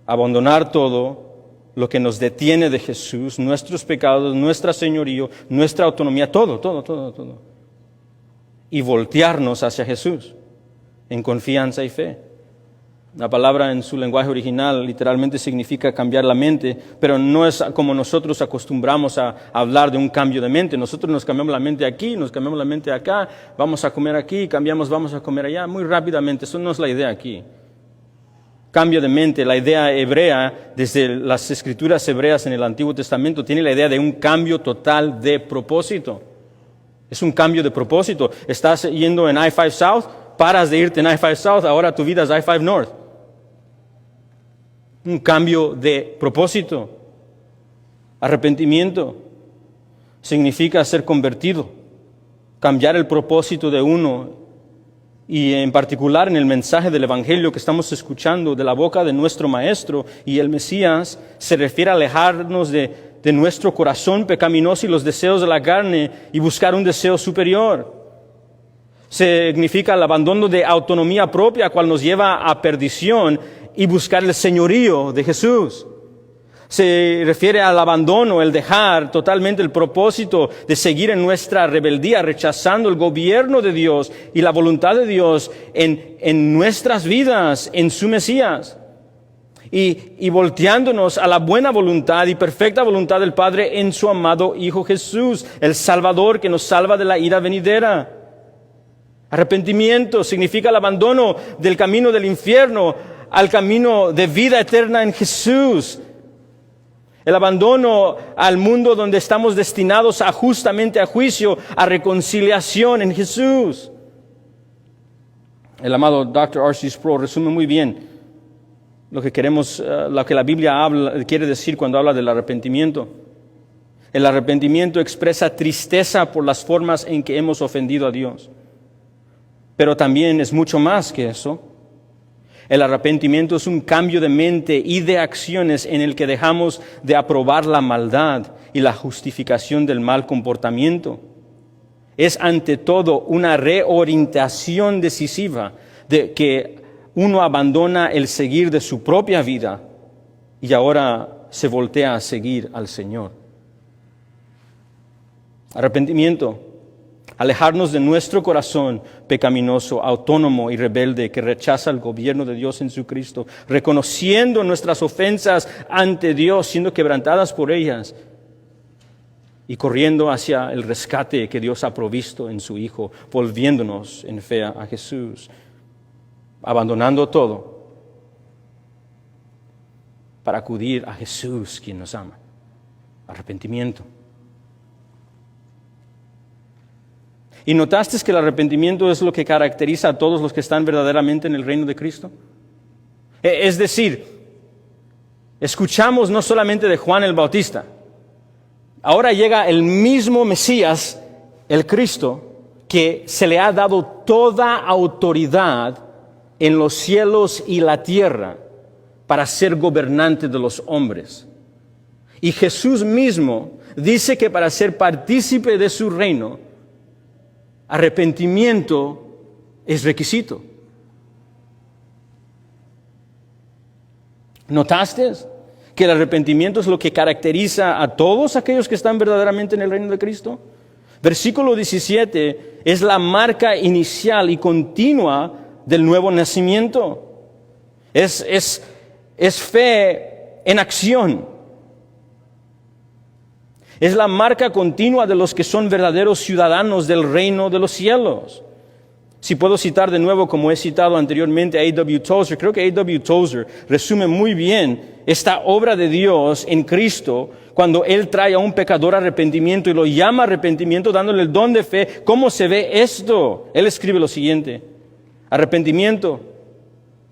Abandonar todo lo que nos detiene de Jesús, nuestros pecados, nuestro señorío, nuestra autonomía, todo. Y voltearnos hacia Jesús en confianza y fe. La palabra en su lenguaje original literalmente significa cambiar la mente, pero no es como nosotros acostumbramos a hablar de un cambio de mente. Nosotros nos cambiamos la mente aquí, nos cambiamos la mente acá, vamos a comer aquí, cambiamos, vamos a comer allá, muy rápidamente. Eso no es la idea aquí. Cambio de mente, la idea hebrea, desde las escrituras hebreas en el Antiguo Testamento, tiene la idea de un cambio total de propósito. Es un cambio de propósito. Estás yendo en I-5 South, paras de irte en I-5 South, ahora tu vida es I-5 North. Un cambio de propósito. Arrepentimiento significa ser convertido, cambiar el propósito de uno. Y en particular en el mensaje del Evangelio que estamos escuchando de la boca de nuestro Maestro y el Mesías, se refiere a alejarnos de nuestro corazón pecaminoso y los deseos de la carne y buscar un deseo superior. Significa el abandono de autonomía propia, cual nos lleva a perdición, y buscar el señorío de Jesús. Se refiere al abandono, el dejar totalmente el propósito de seguir en nuestra rebeldía, rechazando el gobierno de Dios y la voluntad de Dios en nuestras vidas, en su Mesías. Y volteándonos a la buena voluntad y perfecta voluntad del Padre en su amado Hijo Jesús, el Salvador que nos salva de la ira venidera. Arrepentimiento significa el abandono del camino del infierno al camino de vida eterna en Jesús. El abandono al mundo donde estamos destinados justamente a juicio, a reconciliación en Jesús. El amado Dr. R.C. Sproul resume muy bien lo que la Biblia quiere decir cuando habla del arrepentimiento. El arrepentimiento expresa tristeza por las formas en que hemos ofendido a Dios. Pero también es mucho más que eso. El arrepentimiento es un cambio de mente y de acciones en el que dejamos de aprobar la maldad y la justificación del mal comportamiento. Es ante todo una reorientación decisiva de que uno abandona el seguir de su propia vida y ahora se voltea a seguir al Señor. Arrepentimiento. Alejarnos de nuestro corazón pecaminoso, autónomo y rebelde que rechaza el gobierno de Dios en su Cristo, reconociendo nuestras ofensas ante Dios, siendo quebrantadas por ellas y corriendo hacia el rescate que Dios ha provisto en su Hijo, volviéndonos en fe a Jesús, abandonando todo para acudir a Jesús, quien nos ama. Arrepentimiento. ¿Y notaste que el arrepentimiento es lo que caracteriza a todos los que están verdaderamente en el reino de Cristo? Es decir, escuchamos no solamente de Juan el Bautista, ahora llega el mismo Mesías, el Cristo, que se le ha dado toda autoridad en los cielos y la tierra para ser gobernante de los hombres. Y Jesús mismo dice que para ser partícipe de su reino, arrepentimiento es requisito. ¿Notaste que el arrepentimiento es lo que caracteriza a todos aquellos que están verdaderamente en el reino de Cristo? Versículo 17 es la marca inicial y continua del nuevo nacimiento. Es fe en acción. Es la marca continua de los que son verdaderos ciudadanos del reino de los cielos. Si puedo citar de nuevo, como he citado anteriormente a A.W. Tozer, creo que A.W. Tozer resume muy bien esta obra de Dios en Cristo cuando Él trae a un pecador a arrepentimiento y lo llama arrepentimiento dándole el don de fe. ¿Cómo se ve esto? Él escribe lo siguiente: arrepentimiento,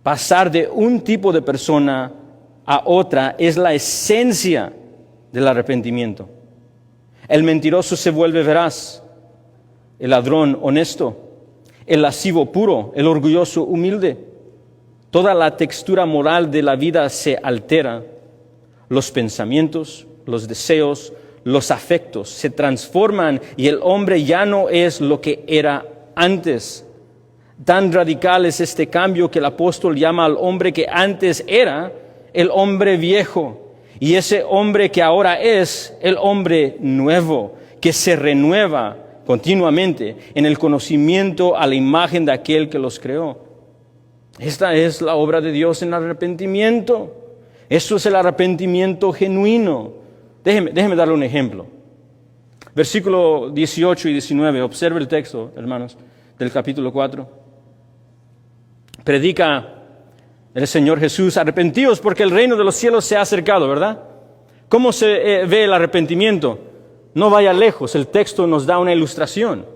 pasar de un tipo de persona a otra, es la esencia del arrepentimiento. El mentiroso se vuelve veraz, el ladrón honesto, el lascivo puro, el orgulloso humilde. Toda la textura moral de la vida se altera. Los pensamientos, los deseos, los afectos se transforman y el hombre ya no es lo que era antes. Tan radical es este cambio que el apóstol llama al hombre que antes era el hombre viejo, y ese hombre que ahora es el hombre nuevo, que se renueva continuamente en el conocimiento a la imagen de aquel que los creó. Esta es la obra de Dios en el arrepentimiento. Eso es el arrepentimiento genuino. Déjeme darle un ejemplo. Versículo 18 y 19. Observe el texto, hermanos, del capítulo 4. Predica el Señor Jesús: arrepentíos porque el reino de los cielos se ha acercado, ¿verdad? ¿Cómo se ve el arrepentimiento? No vaya lejos, el texto nos da una ilustración.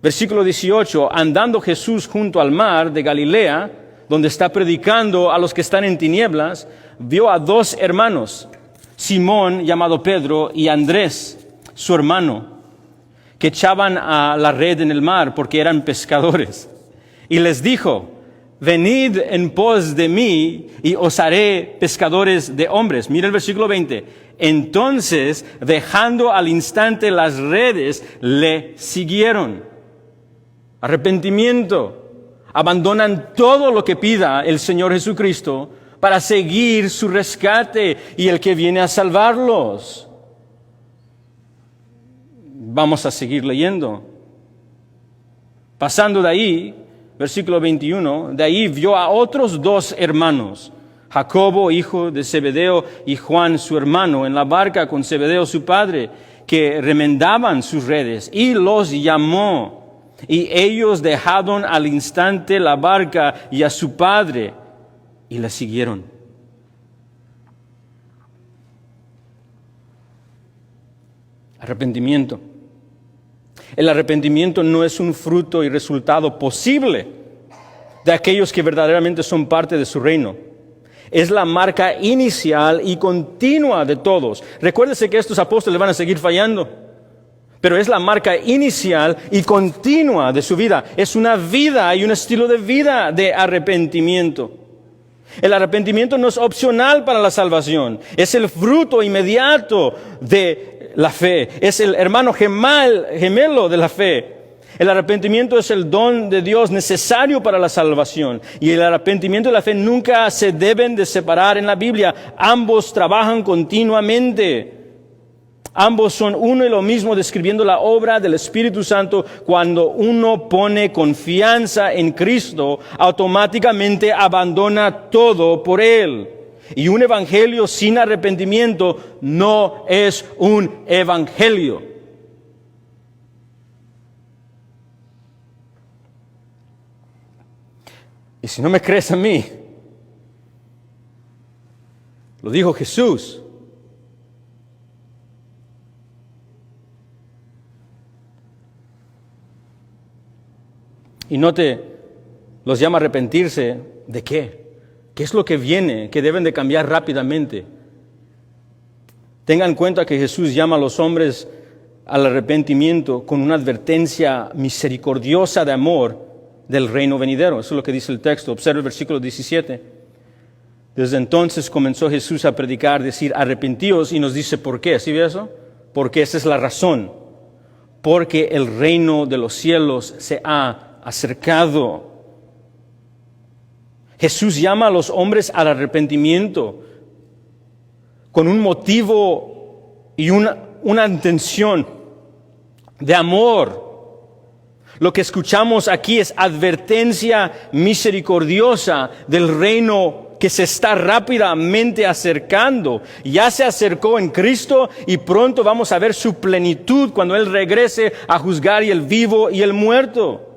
Versículo 18, andando Jesús junto al mar de Galilea, donde está predicando a los que están en tinieblas, vio a dos hermanos, Simón, llamado Pedro, y Andrés, su hermano, que echaban a la red en el mar porque eran pescadores. Y les dijo: venid en pos de mí y os haré pescadores de hombres. Mira el versículo 20. Entonces, dejando al instante las redes, le siguieron. Arrepentimiento. Abandonan todo lo que pida el Señor Jesucristo para seguir su rescate y el que viene a salvarlos. Vamos a seguir leyendo. Pasando de ahí, versículo 21, de ahí vio a otros dos hermanos, Jacobo, hijo de Zebedeo, y Juan, su hermano, en la barca con Zebedeo, su padre, que remendaban sus redes, y los llamó. Y ellos dejaron al instante la barca y a su padre, y le siguieron. Arrepentimiento. El arrepentimiento no es un fruto y resultado posible de aquellos que verdaderamente son parte de su reino. Es la marca inicial y continua de todos. Recuérdese que estos apóstoles van a seguir fallando, pero es la marca inicial y continua de su vida. Es una vida y un estilo de vida de arrepentimiento. El arrepentimiento no es opcional para la salvación. Es el fruto inmediato de la fe. Es el hermano gemelo de la fe. El arrepentimiento es el don de Dios necesario para la salvación. Y el arrepentimiento y la fe nunca se deben de separar en la Biblia. Ambos trabajan continuamente. Ambos son uno y lo mismo, describiendo la obra del Espíritu Santo. Cuando uno pone confianza en Cristo, automáticamente abandona todo por Él. Y un evangelio sin arrepentimiento no es un evangelio. Y si no me crees a mí, lo dijo Jesús. Y note, los llama a arrepentirse. ¿De qué? ¿Qué es lo que viene? Que deben de cambiar rápidamente. Tengan en cuenta que Jesús llama a los hombres al arrepentimiento con una advertencia misericordiosa de amor del reino venidero. Eso es lo que dice el texto. Observe el versículo 17. Desde entonces comenzó Jesús a predicar, decir, arrepentíos, y nos dice ¿por qué? ¿Sí ve eso? Porque esa es la razón. Porque el reino de los cielos se ha acercado. Jesús llama a los hombres al arrepentimiento con un motivo y una intención de amor. Lo que escuchamos aquí es advertencia misericordiosa del reino que se está rápidamente acercando. Ya se acercó en Cristo y pronto vamos a ver su plenitud cuando Él regrese a juzgar y el vivo y el muerto.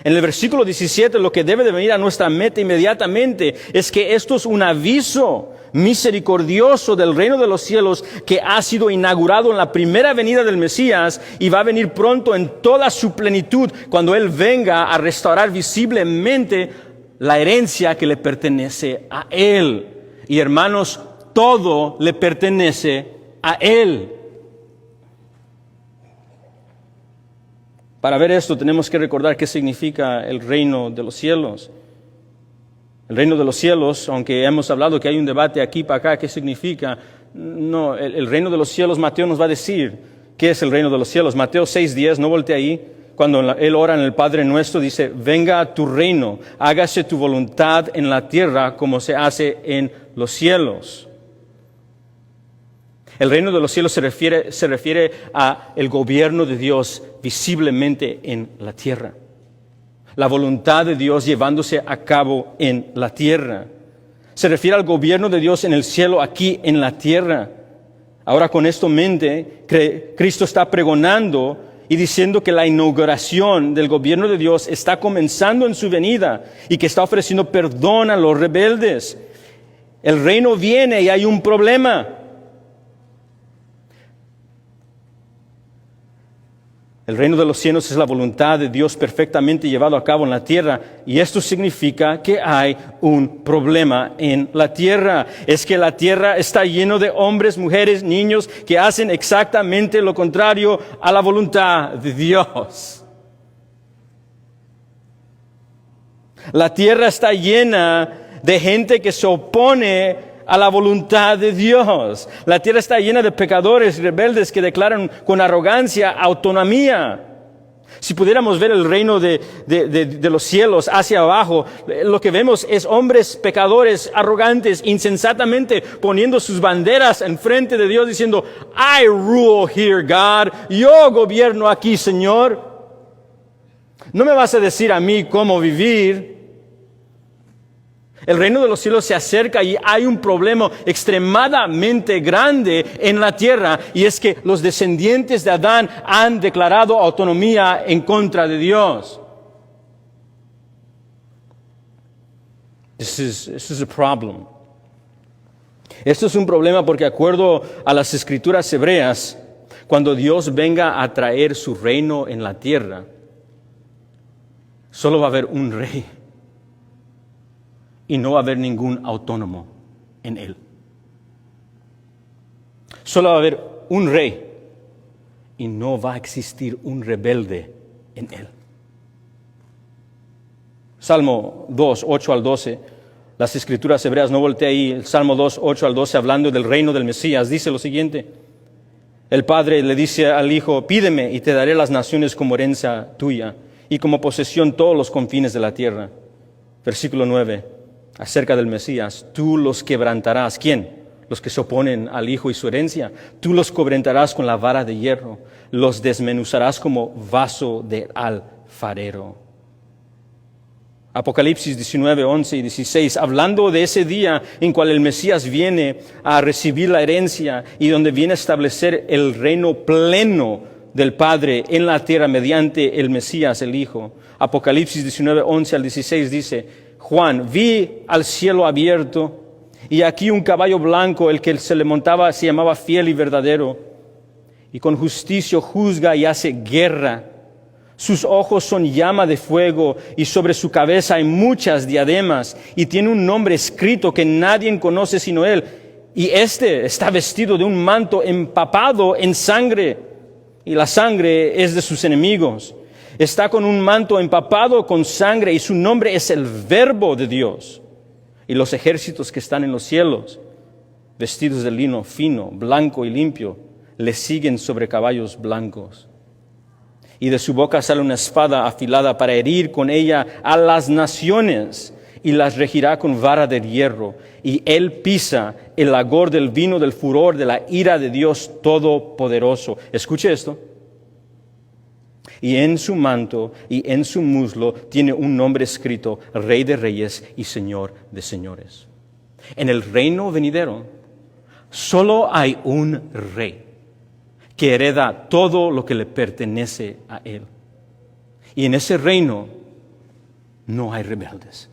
En el versículo 17, lo que debe de venir a nuestra mente inmediatamente es que esto es un aviso misericordioso del reino de los cielos que ha sido inaugurado en la primera venida del Mesías y va a venir pronto en toda su plenitud cuando Él venga a restaurar visiblemente la herencia que le pertenece a Él. Y hermanos, todo le pertenece a Él. Para ver esto tenemos que recordar qué significa el reino de los cielos. El reino de los cielos, aunque hemos hablado que hay un debate aquí para acá, ¿qué significa? No, el reino de los cielos, Mateo nos va a decir qué es el reino de los cielos. Mateo 6:10, no voltee ahí. Cuando Él ora en el Padre Nuestro, dice, venga a tu reino, hágase tu voluntad en la tierra como se hace en los cielos. El reino de los cielos se refiere a el gobierno de Dios visiblemente en la tierra. La voluntad de Dios llevándose a cabo en la tierra. Se refiere al gobierno de Dios en el cielo, aquí en la tierra. Ahora con esto en mente, Cristo está pregonando y diciendo que la inauguración del gobierno de Dios está comenzando en su venida y que está ofreciendo perdón a los rebeldes. El reino viene y hay un problema. El reino de los cielos es la voluntad de Dios perfectamente llevado a cabo en la tierra. Y esto significa que hay un problema en la tierra. Es que la tierra está lleno de hombres, mujeres, niños que hacen exactamente lo contrario a la voluntad de Dios. La tierra está llena de gente que se opone a la voluntad de Dios. La tierra está llena de pecadores y rebeldes que declaran con arrogancia autonomía. Si pudiéramos ver el reino de los cielos hacia abajo, lo que vemos es hombres pecadores, arrogantes, insensatamente poniendo sus banderas enfrente de Dios diciendo, I rule here, God. Yo gobierno aquí, Señor. No me vas a decir a mí cómo vivir. El reino de los cielos se acerca y hay un problema extremadamente grande en la tierra, y es que los descendientes de Adán han declarado autonomía en contra de Dios. This is a problem. Esto es un problema porque, de acuerdo a las escrituras hebreas, cuando Dios venga a traer su reino en la tierra, solo va a haber un rey. Y no va a haber ningún autónomo en él. Solo va a haber un rey y no va a existir un rebelde en él. Salmo 2, 8 al 12. Las escrituras hebreas, no voltee ahí. El Salmo 2, 8 al 12, hablando del reino del Mesías, dice lo siguiente. El Padre le dice al Hijo, pídeme y te daré las naciones como herencia tuya y como posesión todos los confines de la tierra. Versículo 9. Acerca del Mesías, tú los quebrantarás. ¿Quién? Los que se oponen al Hijo y su herencia. Tú los quebrantarás con la vara de hierro, los desmenuzarás como vaso de alfarero. Apocalipsis 19, 11 y 16, hablando de ese día en cual el Mesías viene a recibir la herencia y donde viene a establecer el reino pleno del Padre en la tierra mediante el Mesías, el Hijo. Apocalipsis 19, 11 al 16 dice, Juan, vi al cielo abierto y aquí un caballo blanco, el que se le montaba se llamaba Fiel y Verdadero, y con justicia juzga y hace guerra. Sus ojos son llama de fuego y sobre su cabeza hay muchas diademas y tiene un nombre escrito que nadie conoce sino él. Y este está vestido de un manto empapado en sangre y la sangre es de sus enemigos. Está con un manto empapado con sangre y su nombre es el Verbo de Dios. Y los ejércitos que están en los cielos, vestidos de lino fino, blanco y limpio, le siguen sobre caballos blancos. Y de su boca sale una espada afilada para herir con ella a las naciones y las regirá con vara de hierro. Y él pisa el lagor del vino del furor de la ira de Dios Todopoderoso. Escuche esto. Y en su manto y en su muslo tiene un nombre escrito, Rey de Reyes y Señor de Señores. En el reino venidero solo hay un rey que hereda todo lo que le pertenece a él. Y en ese reino no hay rebeldes.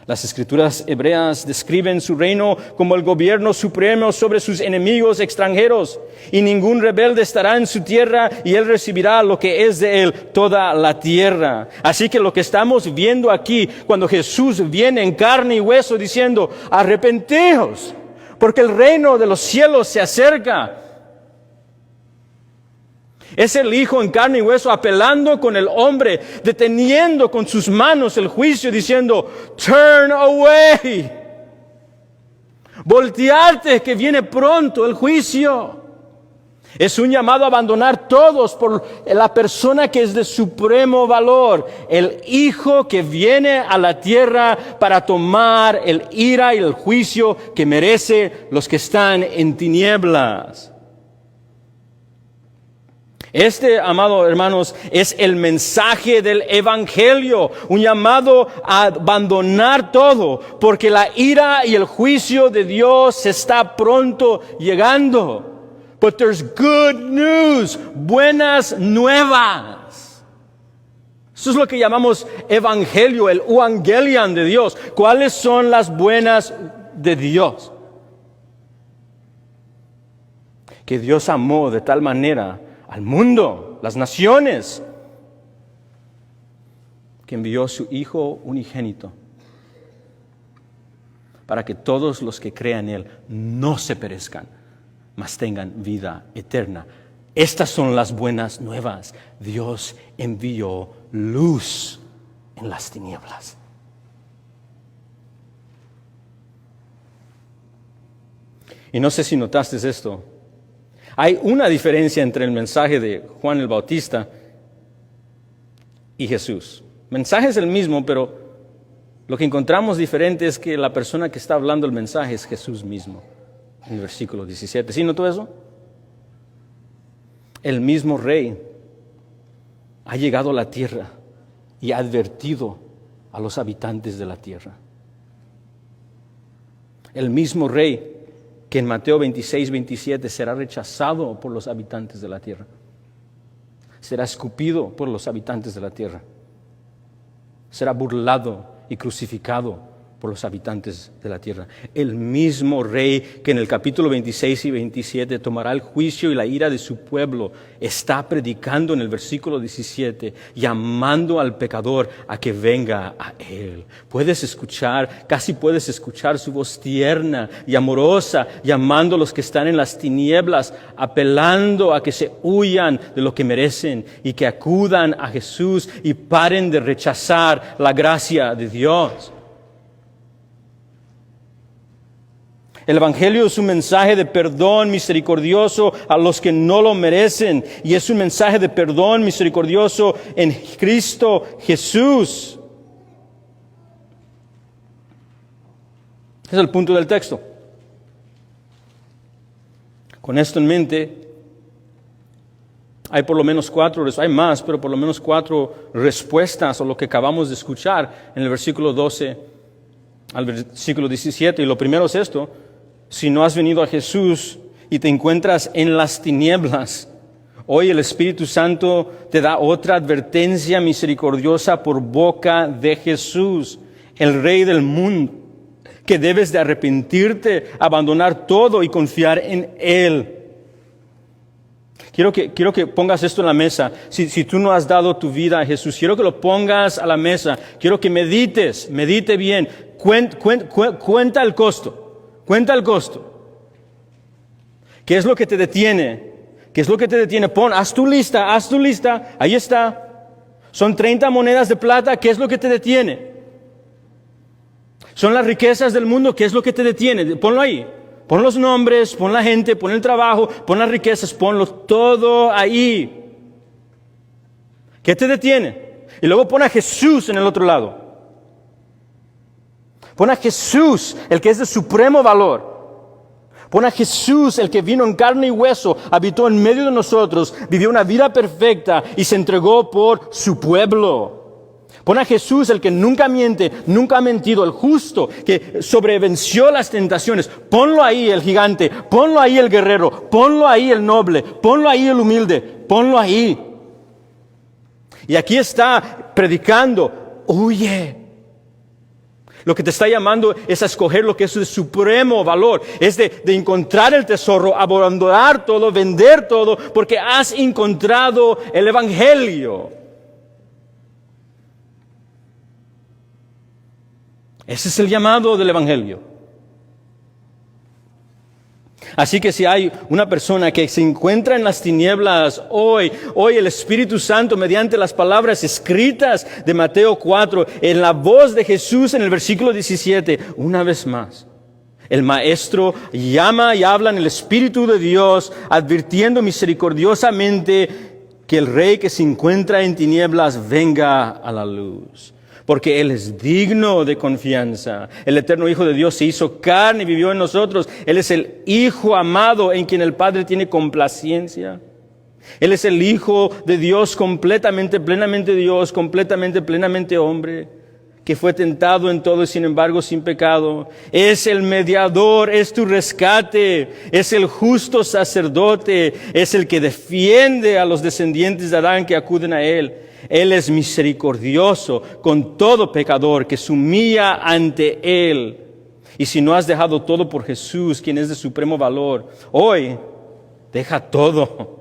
Las escrituras hebreas describen su reino como el gobierno supremo sobre sus enemigos extranjeros, y ningún rebelde estará en su tierra, y él recibirá lo que es de él, toda la tierra. Así que lo que estamos viendo aquí, cuando Jesús viene en carne y hueso diciendo, arrepentíos, porque el reino de los cielos se acerca. Es el Hijo en carne y hueso apelando con el hombre, deteniendo con sus manos el juicio, diciendo, turn away, voltearte que viene pronto el juicio. Es un llamado a abandonar todos por la persona que es de supremo valor, el Hijo que viene a la tierra para tomar el ira y el juicio que merece los que están en tinieblas. Este, amados hermanos, es el mensaje del Evangelio, un llamado a abandonar todo, porque la ira y el juicio de Dios está pronto llegando. But there's good news, buenas nuevas. Eso es lo que llamamos Evangelio, el Evangelion de Dios. ¿Cuáles son las buenas de Dios? Que Dios amó de tal manera al mundo, las naciones, que envió a su Hijo unigénito para que todos los que crean en Él no se perezcan, mas tengan vida eterna. Estas son las buenas nuevas. Dios envió luz en las tinieblas. Y no sé si notaste esto. Hay una diferencia entre el mensaje de Juan el Bautista y Jesús. El mensaje es el mismo, pero lo que encontramos diferente es que la persona que está hablando el mensaje es Jesús mismo. En el versículo 17. ¿Sí notó eso? El mismo Rey ha llegado a la tierra y ha advertido a los habitantes de la tierra. El mismo Rey que en Mateo 26, 27 será rechazado por los habitantes de la tierra. Será escupido por los habitantes de la tierra. Será burlado y crucificado por los habitantes de la tierra. El mismo Rey que en el capítulo 26 y 27 tomará el juicio y la ira de su pueblo, está predicando en el versículo 17, llamando al pecador a que venga a Él. Casi puedes escuchar su voz tierna y amorosa, llamando a los que están en las tinieblas, apelando a que se huyan de lo que merecen y que acudan a Jesús y paren de rechazar la gracia de Dios. El Evangelio es un mensaje de perdón misericordioso a los que no lo merecen. Y es un mensaje de perdón misericordioso en Cristo Jesús. Ese es el punto del texto. Con esto en mente, hay por lo menos hay más, pero por lo menos 4 respuestas a lo que acabamos de escuchar en el versículo 12 al versículo 17. Y lo primero es esto. Si no has venido a Jesús y te encuentras en las tinieblas, hoy el Espíritu Santo te da otra advertencia misericordiosa por boca de Jesús, el Rey del mundo, que debes de arrepentirte, abandonar todo y confiar en Él. Quiero que pongas esto en la mesa. Si tú no has dado tu vida a Jesús, quiero que lo pongas a la mesa. Quiero que medite bien. Cuenta el costo. Cuenta el costo. ¿Qué es lo que te detiene? ¿Qué es lo que te detiene? Haz tu lista. Ahí está. Son 30 monedas de plata. ¿Qué es lo que te detiene? Son las riquezas del mundo. ¿Qué es lo que te detiene? Ponlo ahí. Pon los nombres, pon la gente, pon el trabajo, pon las riquezas, ponlo todo ahí. ¿Qué te detiene? Y luego pon a Jesús en el otro lado. Pon a Jesús, el que es de supremo valor. Pon a Jesús, el que vino en carne y hueso, habitó en medio de nosotros, vivió una vida perfecta y se entregó por su pueblo. Pon a Jesús, el que nunca miente, nunca ha mentido, el justo, que sobrevenció las tentaciones. Ponlo ahí el gigante, ponlo ahí el guerrero, ponlo ahí el noble, ponlo ahí el humilde, ponlo ahí. Y aquí está predicando, huye. Lo que te está llamando es a escoger lo que es de supremo valor. Es de encontrar el tesoro, abandonar todo, vender todo, porque has encontrado el Evangelio. Ese es el llamado del Evangelio. Así que si hay una persona que se encuentra en las tinieblas hoy el Espíritu Santo, mediante las palabras escritas de Mateo 4, en la voz de Jesús en el versículo 17, una vez más, el Maestro llama y habla en el Espíritu de Dios, advirtiendo misericordiosamente que el Rey que se encuentra en tinieblas venga a la luz. Porque Él es digno de confianza. El eterno Hijo de Dios se hizo carne y vivió en nosotros. Él es el Hijo amado en quien el Padre tiene complacencia. Él es el Hijo de Dios completamente, plenamente Dios, completamente, plenamente hombre, que fue tentado en todo y sin embargo sin pecado. Es el mediador, es tu rescate, es el justo sacerdote, es el que defiende a los descendientes de Adán que acuden a Él. Él es misericordioso con todo pecador que se humilla ante Él. Y si no has dejado todo por Jesús, quien es de supremo valor, hoy deja todo.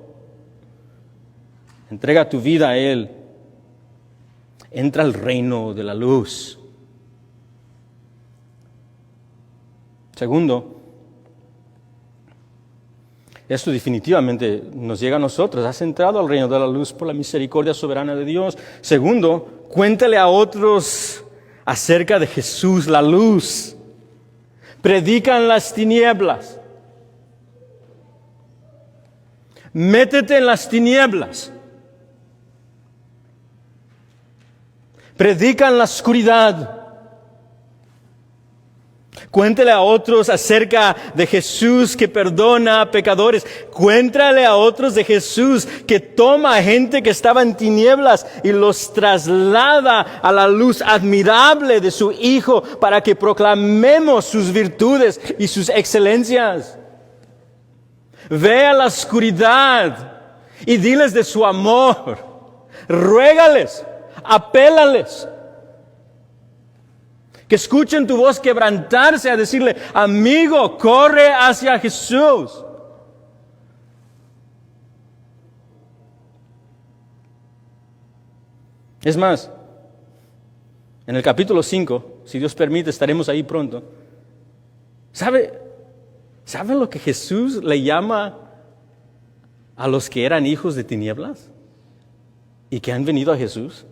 Entrega tu vida a Él. Entra al reino de la luz. Segundo, esto definitivamente nos llega a nosotros. Has entrado al reino de la luz por la misericordia soberana de Dios. Segundo, cuéntale a otros acerca de Jesús, la luz. Predica en las tinieblas. Métete en las tinieblas. Predica en la oscuridad. Cuéntale a otros acerca de Jesús que perdona a pecadores. Cuéntale a otros de Jesús que toma a gente que estaba en tinieblas y los traslada a la luz admirable de su Hijo para que proclamemos sus virtudes y sus excelencias. Ve a la oscuridad y diles de su amor. Ruégales, apélales. Que escuchen tu voz quebrantarse a decirle, amigo, corre hacia Jesús. Es más, en el capítulo 5, si Dios permite, estaremos ahí pronto. ¿Saben lo que Jesús le llama a los que eran hijos de tinieblas y que han venido a Jesús?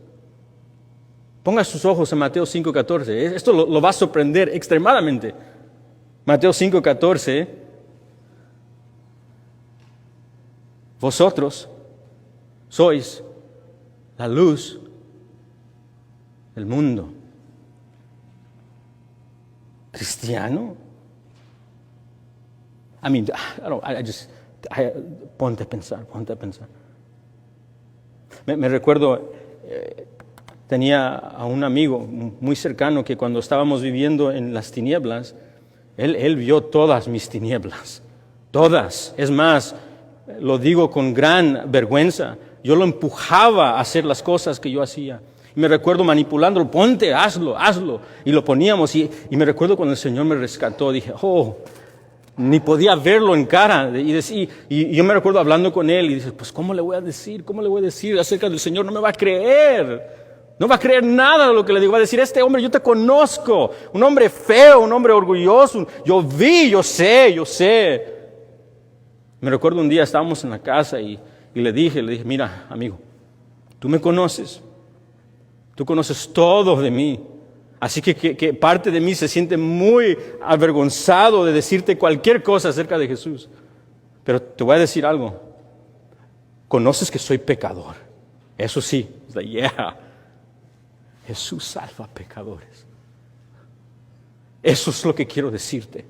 Ponga sus ojos en Mateo 5:14. Esto lo va a sorprender extremadamente. Mateo 5:14. Vosotros sois la luz del mundo. ¿Cristiano? Ponte a pensar. Me recuerdo... Tenía a un amigo muy cercano que cuando estábamos viviendo en las tinieblas, él vio todas mis tinieblas, todas. Es más, lo digo con gran vergüenza, yo lo empujaba a hacer las cosas que yo hacía. Y me recuerdo manipulándolo, ponte, hazlo. Y lo poníamos y me recuerdo cuando el Señor me rescató, dije, ni podía verlo en cara. Y yo me recuerdo hablando con él y dije, pues ¿cómo le voy a decir acerca del Señor? No me va a creer. No va a creer nada de lo que le digo. Va a decir, este hombre yo te conozco. Un hombre feo, un hombre orgulloso. Yo sé. Me recuerdo un día estábamos en la casa y le dije, mira, amigo, tú me conoces. Tú conoces todo de mí. Así que parte de mí se siente muy avergonzado de decirte cualquier cosa acerca de Jesús. Pero te voy a decir algo. Conoces que soy pecador. Eso sí. Yeah. Jesús salva a pecadores. Eso es lo que quiero decirte.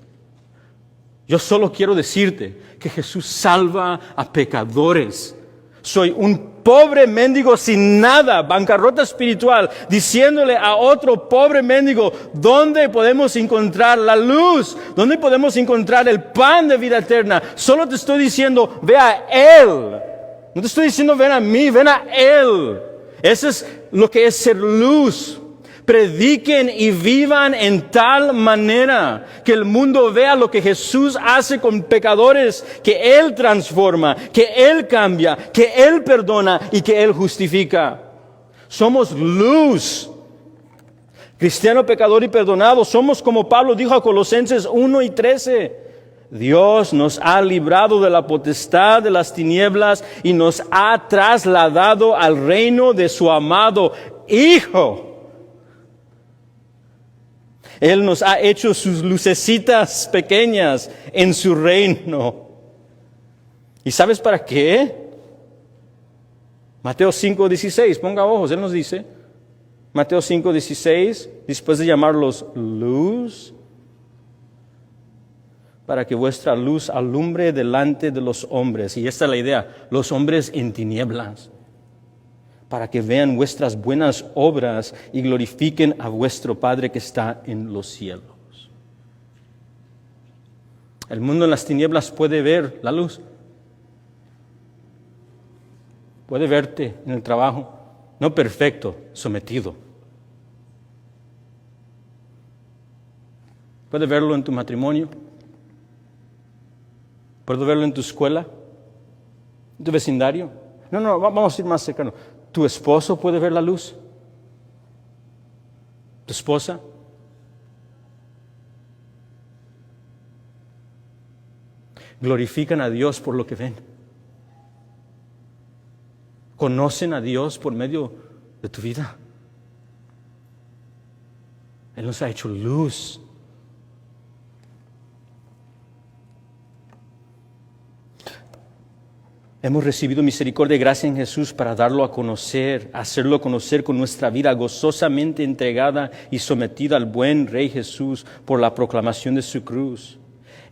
Yo solo quiero decirte que Jesús salva a pecadores. Soy un pobre mendigo sin nada, bancarrota espiritual, diciéndole a otro pobre mendigo, ¿dónde podemos encontrar la luz? ¿Dónde podemos encontrar el pan de vida eterna? Solo te estoy diciendo, ve a Él. No te estoy diciendo, ven a mí, ven a Él. Eso es lo que es ser luz. Prediquen y vivan en tal manera que el mundo vea lo que Jesús hace con pecadores, que Él transforma, que Él cambia, que Él perdona y que Él justifica. Somos luz. Cristiano, pecador y perdonado. Somos como Pablo dijo a Colosenses 1:13. Dios nos ha librado de la potestad de las tinieblas y nos ha trasladado al reino de su amado Hijo. Él nos ha hecho sus lucecitas pequeñas en su reino. ¿Y sabes para qué? Mateo 5:16, ponga ojos, Él nos dice, Mateo 5:16, después de llamarlos luz, para que vuestra luz alumbre delante de los hombres. Y esta es la idea, los hombres en tinieblas, para que vean vuestras buenas obras y glorifiquen a vuestro Padre que está en los cielos. El mundo en las tinieblas puede ver la luz. Puede verte en el trabajo, no perfecto, sometido. Puede verlo en tu matrimonio. Puede verlo en tu escuela, en tu vecindario. No, vamos a ir más cercano. ¿Tu esposo puede ver la luz? ¿Tu esposa? Glorifican a Dios por lo que ven. Conocen a Dios por medio de tu vida. Él nos ha hecho luz. Hemos recibido misericordia y gracia en Jesús para darlo a conocer, hacerlo conocer con nuestra vida gozosamente entregada y sometida al buen Rey Jesús por la proclamación de su cruz.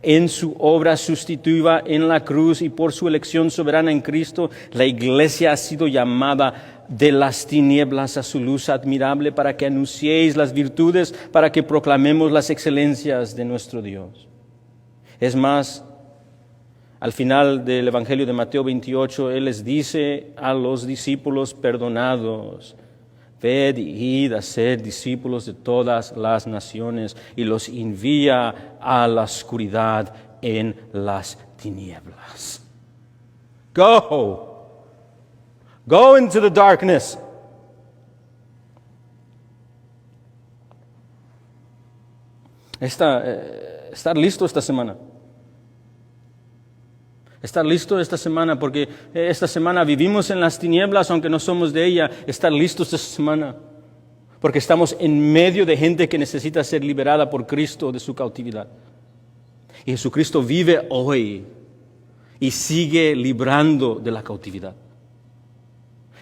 En su obra sustitutiva en la cruz y por su elección soberana en Cristo, la iglesia ha sido llamada de las tinieblas a su luz admirable para que anunciéis las virtudes, para que proclamemos las excelencias de nuestro Dios. Es más, al final del Evangelio de Mateo 28, Él les dice a los discípulos perdonados, ved y id a ser discípulos de todas las naciones, y los envía a la oscuridad en las tinieblas. Go into the darkness. Estar listo esta semana. Estar listo esta semana, porque esta semana vivimos en las tinieblas, aunque no somos de ella. Estar listos esta semana, porque estamos en medio de gente que necesita ser liberada por Cristo de su cautividad. Y Jesucristo vive hoy y sigue librando de la cautividad.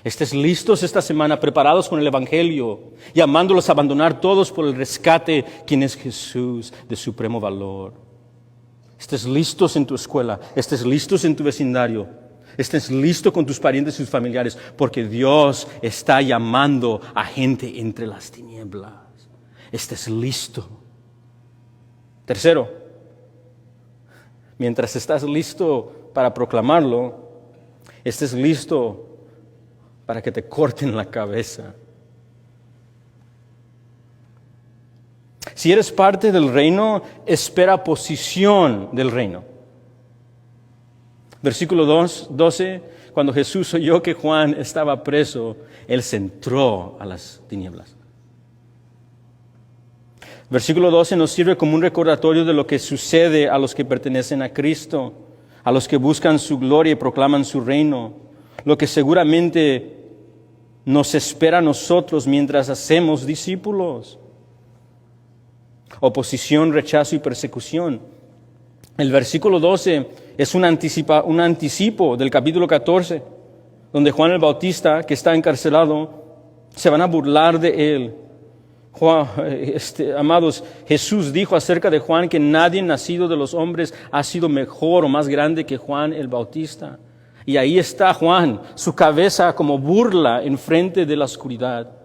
Estés listos esta semana, preparados con el Evangelio, llamándolos a abandonar todos por el rescate, quien es Jesús de supremo valor. Estés listos en tu escuela, estés listos en tu vecindario, estés listo con tus parientes y tus familiares, porque Dios está llamando a gente entre las tinieblas. Estés listo. Tercero, mientras estás listo para proclamarlo, estés listo para que te corten la cabeza. Si eres parte del reino, espera posición del reino. Versículo 12, cuando Jesús oyó que Juan estaba preso, Él se entró a las tinieblas. Versículo 12 nos sirve como un recordatorio de lo que sucede a los que pertenecen a Cristo, a los que buscan su gloria y proclaman su reino, lo que seguramente nos espera a nosotros mientras hacemos discípulos. Oposición, rechazo y persecución. El versículo 12 es un anticipo del capítulo 14, donde Juan el Bautista, que está encarcelado, se van a burlar de él. Amados, Jesús dijo acerca de Juan que nadie nacido de los hombres ha sido mejor o más grande que Juan el Bautista. Y ahí está Juan, su cabeza como burla enfrente de la oscuridad.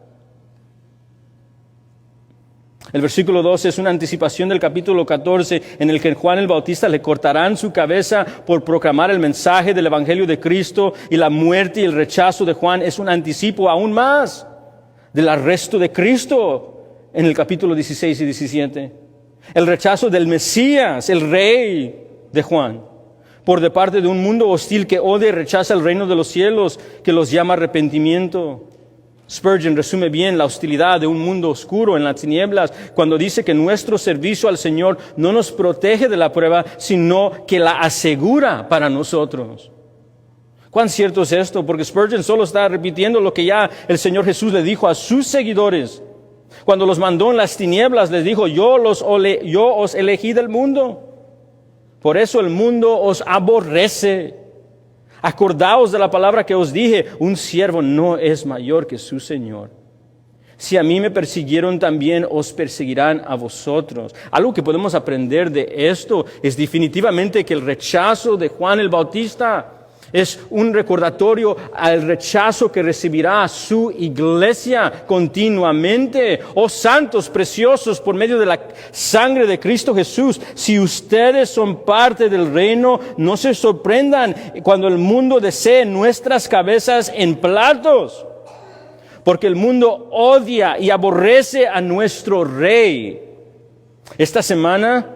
El versículo 12 es una anticipación del capítulo 14 en el que Juan el Bautista le cortarán su cabeza por proclamar el mensaje del Evangelio de Cristo, y la muerte y el rechazo de Juan es un anticipo aún más del arresto de Cristo en el capítulo 16 y 17. El rechazo del Mesías, el Rey de Juan, por de parte de un mundo hostil que odia y rechaza el reino de los cielos, que los llama arrepentimiento. Spurgeon resume bien la hostilidad de un mundo oscuro en las tinieblas cuando dice que nuestro servicio al Señor no nos protege de la prueba, sino que la asegura para nosotros. ¿Cuán cierto es esto? Porque Spurgeon solo está repitiendo lo que ya el Señor Jesús le dijo a sus seguidores. Cuando los mandó en las tinieblas, les dijo: yo os elegí del mundo. Por eso el mundo os aborrece. Acordaos de la palabra que os dije: un siervo no es mayor que su Señor. Si a mí me persiguieron, también os perseguirán a vosotros. Algo que podemos aprender de esto es definitivamente que el rechazo de Juan el Bautista es un recordatorio al rechazo que recibirá su iglesia continuamente. Oh santos preciosos, por medio de la sangre de Cristo Jesús, si ustedes son parte del reino, no se sorprendan cuando el mundo desee nuestras cabezas en platos, porque el mundo odia y aborrece a nuestro Rey. Esta semana,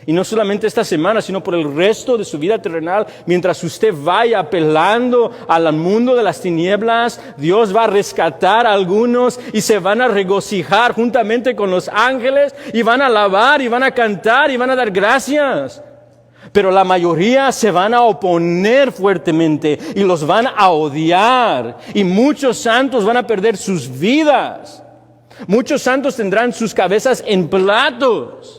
y no solamente esta semana, sino por el resto de su vida terrenal, mientras usted vaya apelando al mundo de las tinieblas, Dios va a rescatar a algunos y se van a regocijar juntamente con los ángeles y van a alabar y van a cantar y van a dar gracias. Pero la mayoría se van a oponer fuertemente y los van a odiar, y muchos santos van a perder sus vidas. Muchos santos tendrán sus cabezas en platos.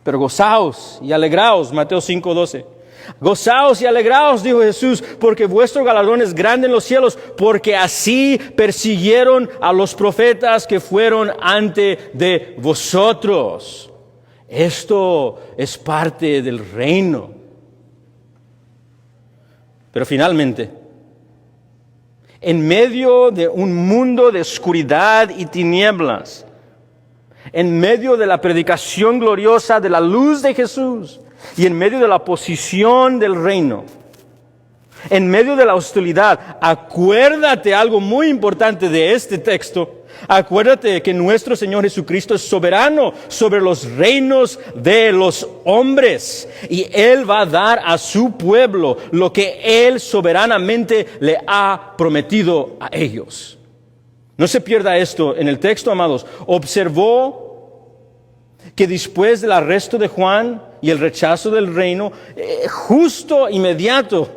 Pero gozaos y alegraos, Mateo 5:12. Gozaos y alegraos, dijo Jesús, porque vuestro galardón es grande en los cielos, porque así persiguieron a los profetas que fueron antes de vosotros. Esto es parte del reino. Pero finalmente, en medio de un mundo de oscuridad y tinieblas, en medio de la predicación gloriosa de la luz de Jesús y en medio de la oposición del reino, en medio de la hostilidad, acuérdate algo muy importante de este texto. Acuérdate que nuestro Señor Jesucristo es soberano sobre los reinos de los hombres, y Él va a dar a su pueblo lo que Él soberanamente le ha prometido a ellos. No se pierda esto en el texto, amados. Observó que después del arresto de Juan y el rechazo del reino, justo inmediato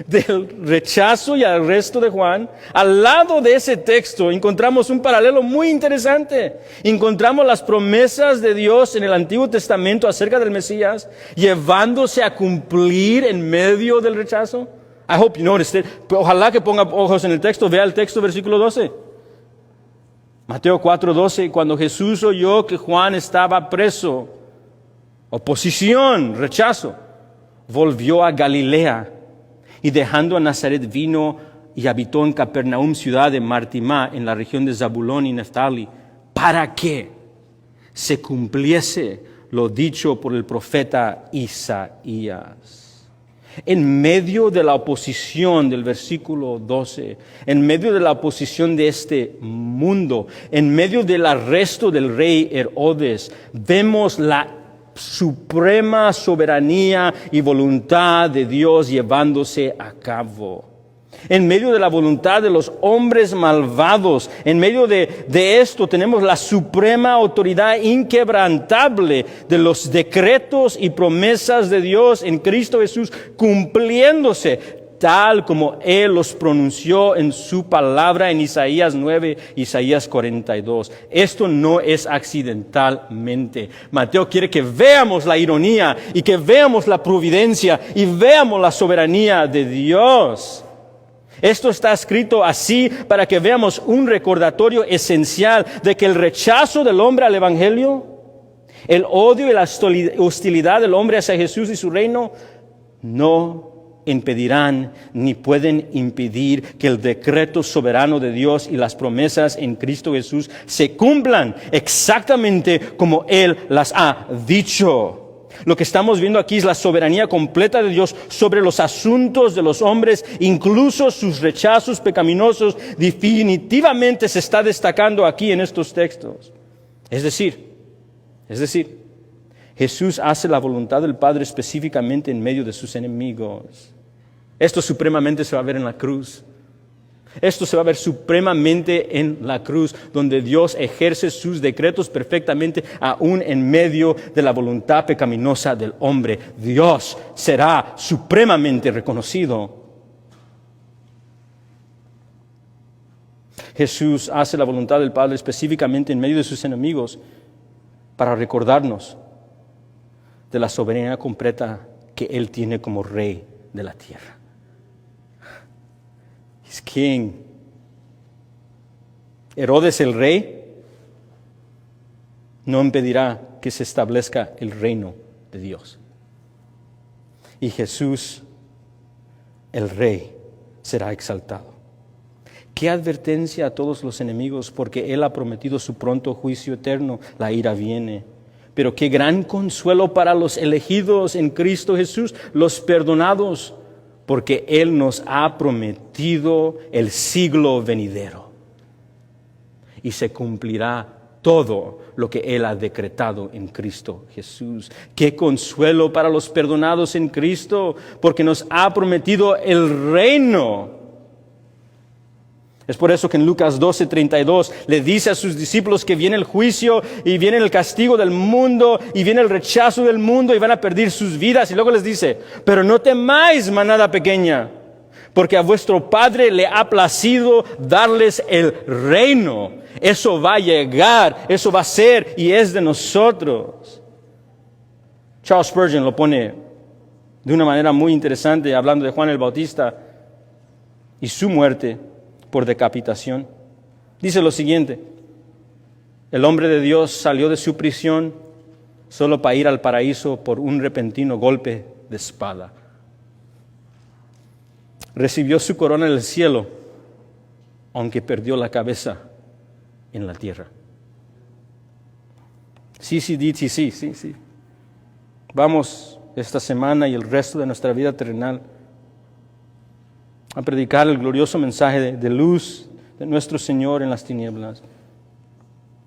del rechazo y arresto de Juan, al lado de ese texto encontramos un paralelo muy interesante. Encontramos las promesas de Dios en el Antiguo Testamento acerca del Mesías, llevándose a cumplir en medio del rechazo. I hope you noticed it. Ojalá que ponga ojos en el texto. Vea el texto, versículo 12. Mateo 4:12, cuando Jesús oyó que Juan estaba preso, oposición, rechazo, volvió a Galilea y dejando a Nazaret vino y habitó en Capernaum, ciudad de Martimá, en la región de Zabulón y Neftali, para que se cumpliese lo dicho por el profeta Isaías. En medio de la oposición del versículo 12, en medio de la oposición de este mundo, en medio del arresto del rey Herodes, vemos la suprema soberanía y voluntad de Dios llevándose a cabo. En medio de la voluntad de los hombres malvados, en medio de esto tenemos la suprema autoridad inquebrantable de los decretos y promesas de Dios en Cristo Jesús cumpliéndose tal como Él los pronunció en su palabra en Isaías 9, Isaías 42. Esto no es accidentalmente. Mateo quiere que veamos la ironía y que veamos la providencia y veamos la soberanía de Dios. Esto está escrito así para que veamos un recordatorio esencial de que el rechazo del hombre al Evangelio, el odio y la hostilidad del hombre hacia Jesús y su reino, no impedirán ni pueden impedir que el decreto soberano de Dios y las promesas en Cristo Jesús se cumplan exactamente como Él las ha dicho. Lo que estamos viendo aquí es la soberanía completa de Dios sobre los asuntos de los hombres, incluso sus rechazos pecaminosos, definitivamente se está destacando aquí en estos textos. Es decir, Jesús hace la voluntad del Padre específicamente en medio de sus enemigos. Esto supremamente se va a ver en la cruz. Esto se va a ver supremamente en la cruz, donde Dios ejerce sus decretos perfectamente, aún en medio de la voluntad pecaminosa del hombre. Dios será supremamente reconocido. Jesús hace la voluntad del Padre específicamente en medio de sus enemigos para recordarnos de la soberanía completa que Él tiene como Rey de la tierra. He's King. Herodes el rey no impedirá que se establezca el reino de Dios. Y Jesús, el Rey, será exaltado. Qué advertencia a todos los enemigos, porque Él ha prometido su pronto juicio eterno. La ira viene. Pero qué gran consuelo para los elegidos en Cristo Jesús, los perdonados, porque Él nos ha prometido el siglo venidero. Y se cumplirá todo lo que Él ha decretado en Cristo Jesús. Qué consuelo para los perdonados en Cristo, porque nos ha prometido el reino. Es por eso que en Lucas 12:32 le dice a sus discípulos que viene el juicio y viene el castigo del mundo y viene el rechazo del mundo y van a perder sus vidas. Y luego les dice, pero no temáis, manada pequeña, porque a vuestro Padre le ha placido darles el reino. Eso va a llegar, eso va a ser y es de nosotros. Charles Spurgeon lo pone de una manera muy interesante, hablando de Juan el Bautista y su muerte por decapitación. Dice lo siguiente: el hombre de Dios salió de su prisión solo para ir al paraíso por un repentino golpe de espada. Recibió su corona en el cielo, aunque perdió la cabeza en la tierra. Sí. Vamos esta semana y el resto de nuestra vida terrenal a predicar el glorioso mensaje de luz de nuestro Señor en las tinieblas.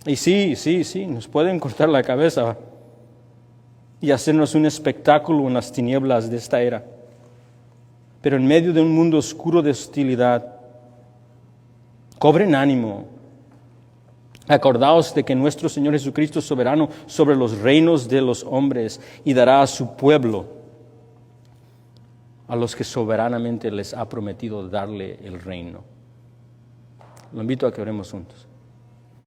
Y sí, nos pueden cortar la cabeza y hacernos un espectáculo en las tinieblas de esta era. Pero en medio de un mundo oscuro de hostilidad, cobren ánimo. Acordaos de que nuestro Señor Jesucristo es soberano sobre los reinos de los hombres y dará a su pueblo, a los que soberanamente les ha prometido darle el reino. Lo invito a que oremos juntos.